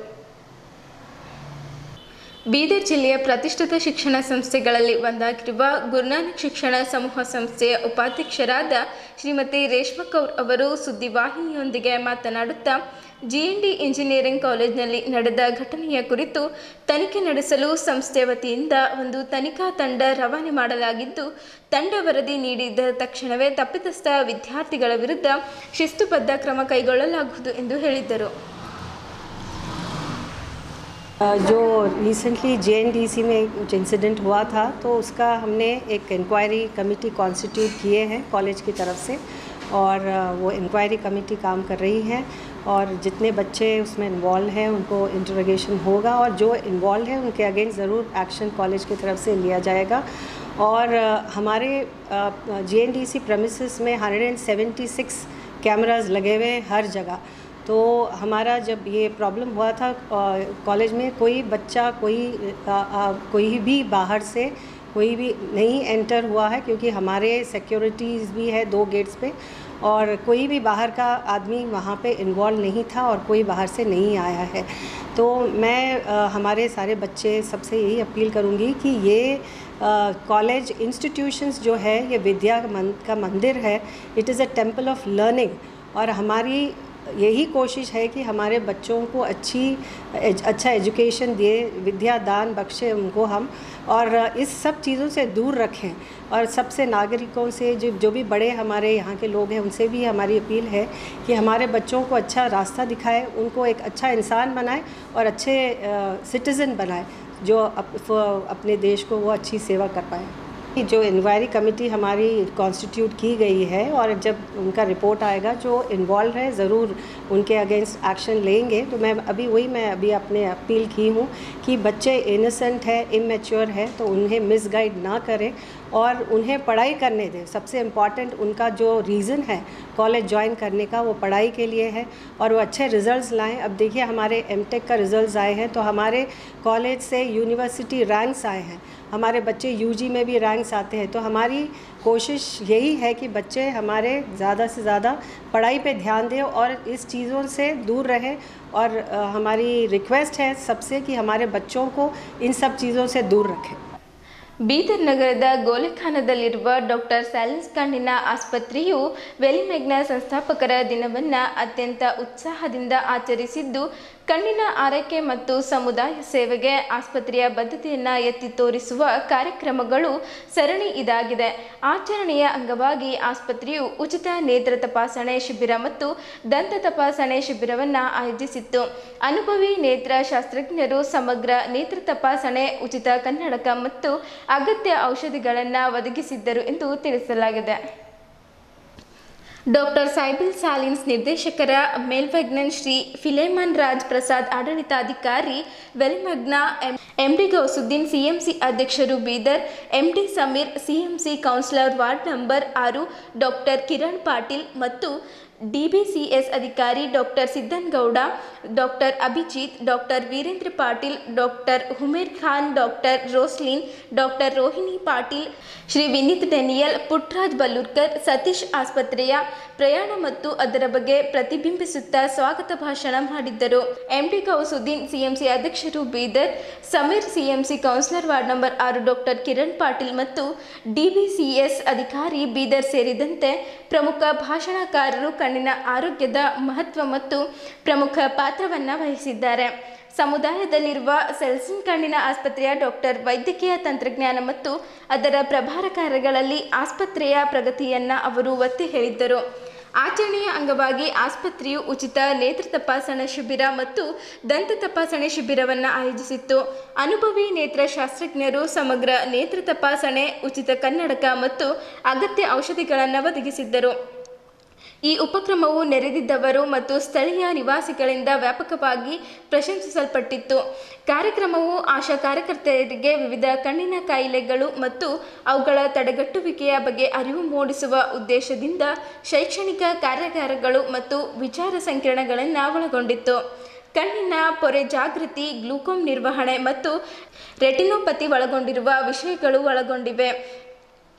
ಬೀದರ್ ಜಿಲ್ಲೆಯ ಪ್ರತಿಷ್ಠಿತ ಶಿಕ್ಷಣ ಸಂಸ್ಥೆಗಳಲ್ಲಿ ಒಂದಾಗಿರುವ ಗುರುನಾನಕ್ ಶಿಕ್ಷಣ ಸಮೂಹ ಸಂಸ್ಥೆಯ ಉಪಾಧ್ಯಕ್ಷರಾದ ಶ್ರೀಮತಿ ರೇಷ್ಮಾ ಕೌರ್ ಅವರು ಸುದ್ದಿವಾಹಿನಿಯೊಂದಿಗೆ ಮಾತನಾಡುತ್ತಾ GND ಇಂಜಿನಿಯರಿಂಗ್ ಕಾಲೇಜಿನಲ್ಲಿ ನಡೆದ ಘಟನೆಯ ಕುರಿತು ತನಿಖೆ ನಡೆಸಲು ಸಂಸ್ಥೆ ವತಿಯಿಂದ ಒಂದು ತನಿಖಾ ತಂಡ ರವಾನೆ ಮಾಡಲಾಗಿದ್ದು, ತಂಡ ವರದಿ ನೀಡಿದ ತಕ್ಷಣವೇ ತಪ್ಪಿತಸ್ಥ ವಿದ್ಯಾರ್ಥಿಗಳ ವಿರುದ್ಧ ಶಿಸ್ತುಬದ್ಧ ಕ್ರಮ ಕೈಗೊಳ್ಳಲಾಗುವುದು ಎಂದು ಹೇಳಿದರು. जो रिसेंटली JNDC में कुछ इंसिडेंट हुआ था, तो उसका हमने एक इंक्वायरी कमेटी कॉन्स्टिट्यूट किए हैं कॉलेज की तरफ से, और वो इंक्वायरी कमेटी काम कर रही है और जितने बच्चे उसमें इन्वॉल्व हैं उनको इंटरोगेशन होगा और जो इन्वॉल्व हैं उनके अगेंस्ट ज़रूर एक्शन कॉलेज की तरफ से लिया जाएगा. और हमारे JNDC प्रेमिसेस में 176 कैमरास लगे हुए हैं हर जगह. तो हमारा जब ये प्रॉब्लम हुआ था कॉलेज में, कोई बच्चा कोई भी बाहर से कोई भी नहीं एंटर हुआ है, क्योंकि हमारे सिक्योरिटीज़ भी है 2 गेट्स पे, और कोई भी बाहर का आदमी वहाँ पे इन्वॉल्व नहीं था और कोई बाहर से नहीं आया है. तो मैं हमारे सारे बच्चे सबसे यही अपील करूँगी कि ये कॉलेज इंस्टीट्यूशंस जो है ये विद्या का मंदिर है. It is a temple of learning, और हमारी यही कोशिश है कि हमारे बच्चों को अच्छा एजुकेशन दिए, विद्या दान बख्शे उनको हम, और इस सब चीज़ों से दूर रखें. और सबसे नागरिकों से जो भी बड़े हमारे यहाँ के लोग हैं उनसे भी हमारी अपील है कि हमारे बच्चों को अच्छा रास्ता दिखाए, उनको एक अच्छा इंसान बनाए और अच्छे सिटीज़न बनाए, जो अपने देश को वो अच्छी सेवा कर पाए. जो इंक्वायरी कमेटी हमारी कॉन्स्टिट्यूट की गई है, और जब उनका रिपोर्ट आएगा जो इन्वॉल्व है ज़रूर उनके अगेंस्ट एक्शन लेंगे. तो मैं अभी अपने अपील की हूँ कि बच्चे इनोसेंट है, इमेच्योर है, तो उन्हें मिसगाइड ना करें और उन्हें पढ़ाई करने दें. सबसे इम्पॉर्टेंट उनका जो रीज़न है कॉलेज ज्वाइन करने का वो पढ़ाई के लिए है, और वो अच्छे रिज़ल्ट्स लाएं. अब देखिए हमारे M.Tech का रिज़ल्ट्स आए हैं, तो हमारे कॉलेज से यूनिवर्सिटी रैंक्स आए हैं, हमारे बच्चे UG में भी रैंक्स आते हैं. तो हमारी कोशिश यही है कि बच्चे हमारे ज़्यादा से ज़्यादा पढ़ाई पे ध्यान दें और इस चीज़ों से दूर रहें. और हमारी रिक्वेस्ट है सबसे कि हमारे बच्चों को इन सब चीज़ों से दूर रखें. ಬೀದರ್ ನಗರದ ಗೋಲೆಖಾನದಲ್ಲಿರುವ ಡಾಕ್ಟರ್ ಸ್ಯಾಲಿನ್ಸ್ ಕಣ್ಣಿನ ಆಸ್ಪತ್ರೆಯು ವೆಲಿಮೆಗ್ನ ಸಂಸ್ಥಾಪಕರ ದಿನವನ್ನು ಅತ್ಯಂತ ಉತ್ಸಾಹದಿಂದ ಆಚರಿಸಿದ್ದು, ಕಣ್ಣಿನ ಆರೈಕೆ ಮತ್ತು ಸಮುದಾಯ ಸೇವೆಗೆ ಆಸ್ಪತ್ರೆಯ ಬದ್ಧತೆಯನ್ನು ಎತ್ತಿ ತೋರಿಸುವ ಕಾರ್ಯಕ್ರಮಗಳು ಸರಣಿ ಇದಾಗಿದೆ. ಆಚರಣೆಯ ಅಂಗವಾಗಿ ಆಸ್ಪತ್ರೆಯು ಉಚಿತ ನೇತ್ರ ತಪಾಸಣೆ ಶಿಬಿರ ಮತ್ತು ದಂತ ತಪಾಸಣೆ ಶಿಬಿರವನ್ನು ಆಯೋಜಿಸಿತ್ತು. ಅನುಭವಿ ನೇತ್ರ ಶಾಸ್ತ್ರಜ್ಞರು ಸಮಗ್ರ ನೇತ್ರ ತಪಾಸಣೆ, ಉಚಿತ ಕನ್ನಡಕ ಮತ್ತು ಅಗತ್ಯ ಔಷಧಿಗಳನ್ನು ಒದಗಿಸಿದ್ದರು ಎಂದು ತಿಳಿಸಲಾಗಿದೆ. ಡಾಕ್ಟರ್ ಸೈಬಿಲ್ ಸಾಲಿನ್ಸ್ ನಿರ್ದೇಶಕರ ಮೇಲ್ವಿಜ್ಞಾನ್ ಶ್ರೀ ಫಿಲೇಮನ್ ರಾಜ್ ಪ್ರಸಾದ್ ಆಡಳಿತಾಧಿಕಾರಿ ವೆಲಿಮಗ್ನ, MD ಗೌಸುದ್ದೀನ್ CMC ಅಧ್ಯಕ್ಷರು Bidar, MD Sameer CMC councillor ward number 6 doctor Kiran Patil ಮತ್ತು DBCS ಅಧಿಕಾರಿ doctor Siddanagouda, doctor Abhijit, doctor Virendra Patil, doctor Humer Khan, doctor Roslin, doctor Rohini Patil, Shri Vineeth Daniel, Puttaraj Ballurkar, Satish ಆಸ್ಪತ್ರೆಯ ಪ್ರಯಾಣ ಮತ್ತು ಅದರ ಬಗ್ಗೆ ಪ್ರತಿಬಿಂಬಿಸುತ್ತಾ ಸ್ವಾಗತ ಭಾಷಣ ಮಾಡಿದ್ದರು. MD ಗೌಸುದ್ದೀನ್, CMC ಅಧ್ಯಕ್ಷರು Bidar, Sameer CMC councillor ward number 6 doctor Kiran Patil ಮತ್ತು DBCS ಅಧಿಕಾರಿ ಬೀದರ್ ಸೇರಿದಂತೆ ಪ್ರಮುಖ ಭಾಷಣಕಾರರು ಕಣ್ಣಿನ ಆರೋಗ್ಯದ ಮಹತ್ವ ಮತ್ತು ಪ್ರಮುಖ ಪಾತ್ರವನ್ನು ವಹಿಸಿದ್ದಾರೆ. ಸಮುದಾಯದಲ್ಲಿರುವ ಸೆಲ್ಸಿನ್ ಕಣ್ಣಿನ ಆಸ್ಪತ್ರೆಯ ಡಾಕ್ಟರ್ ವೈದ್ಯಕೀಯ ತಂತ್ರಜ್ಞಾನ ಮತ್ತು ಅದರ ಪ್ರಭಾರ ಕಾರ್ಯಗಳಲ್ಲಿ ಆಸ್ಪತ್ರೆಯ ಪ್ರಗತಿಯನ್ನು ಅವರು ಒತ್ತಿ ಹೇಳಿದ್ದರು. ಆಚರಣೆಯ ಅಂಗವಾಗಿ ಆಸ್ಪತ್ರೆಯು ಉಚಿತ ನೇತ್ರ ತಪಾಸಣಾ ಶಿಬಿರ ಮತ್ತು ದಂತ ತಪಾಸಣೆ ಶಿಬಿರವನ್ನು ಆಯೋಜಿಸಿತ್ತು. ಅನುಭವಿ ನೇತ್ರಶಾಸ್ತ್ರಜ್ಞರು ಸಮಗ್ರ ನೇತ್ರ ತಪಾಸಣೆ, ಉಚಿತ ಕನ್ನಡಕ ಮತ್ತು ಅಗತ್ಯ ಔಷಧಿಗಳನ್ನು ಒದಗಿಸಿದ್ದರು. ಈ ಉಪಕ್ರಮವು ನೆರೆದಿದ್ದವರು ಮತ್ತು ಸ್ಥಳೀಯ ನಿವಾಸಿಗಳಿಂದ ವ್ಯಾಪಕವಾಗಿ ಪ್ರಶಂಸಿಸಲ್ಪಟ್ಟಿತ್ತು. ಕಾರ್ಯಕ್ರಮವು ಆಶಾ ಕಾರ್ಯಕರ್ತೆಯರಿಗೆ ವಿವಿಧ ಕಣ್ಣಿನ ಕಾಯಿಲೆಗಳು ಮತ್ತು ಅವುಗಳ ತಡೆಗಟ್ಟುವಿಕೆಯ ಬಗ್ಗೆ ಅರಿವು ಮೂಡಿಸುವ ಉದ್ದೇಶದಿಂದ ಶೈಕ್ಷಣಿಕ ಕಾರ್ಯಾಗಾರಗಳು ಮತ್ತು ವಿಚಾರ ಸಂಕಿರಣಗಳನ್ನು ಒಳಗೊಂಡಿತ್ತು. ಕಣ್ಣಿನ ಪೊರೆ ಜಾಗೃತಿ, ಗ್ಲೂಕೋಮ್ ನಿರ್ವಹಣೆ ಮತ್ತು ರೆಟಿನೋಪತಿ ಒಳಗೊಂಡಿರುವ ವಿಷಯಗಳು ಒಳಗೊಂಡಿವೆ.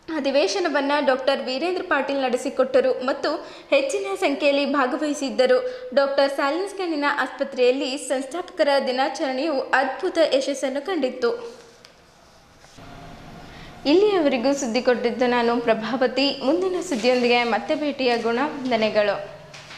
ಅಧಿವೇಶನವನ್ನು ಡಾಕ್ಟರ್ ವೀರೇಂದ್ರ ಪಾಟೀಲ್ ನಡೆಸಿಕೊಟ್ಟರು ಮತ್ತು ಹೆಚ್ಚಿನ ಸಂಖ್ಯೆಯಲ್ಲಿ ಭಾಗವಹಿಸಿದ್ದರು. ಡಾಕ್ಟರ್ ಸಾಲಿನ್ಸ್ ಕಣ್ಣಿನ ಆಸ್ಪತ್ರೆಯಲ್ಲಿ ಸಂಸ್ಥಾಪಕರ ದಿನಾಚರಣೆಯು ಅದ್ಭುತ ಯಶಸ್ಸನ್ನು ಕಂಡಿತ್ತು. ಇಲ್ಲಿಯವರೆಗೂ ಸುದ್ದಿ ಕೊಟ್ಟಿದ್ದು ನಾನು ಪ್ರಭಾವತಿ. ಮುಂದಿನ ಸುದ್ದಿಯೊಂದಿಗೆ ಮತ್ತೆ ಭೇಟಿಯಾಗೋಣ. ವಂದನೆಗಳು.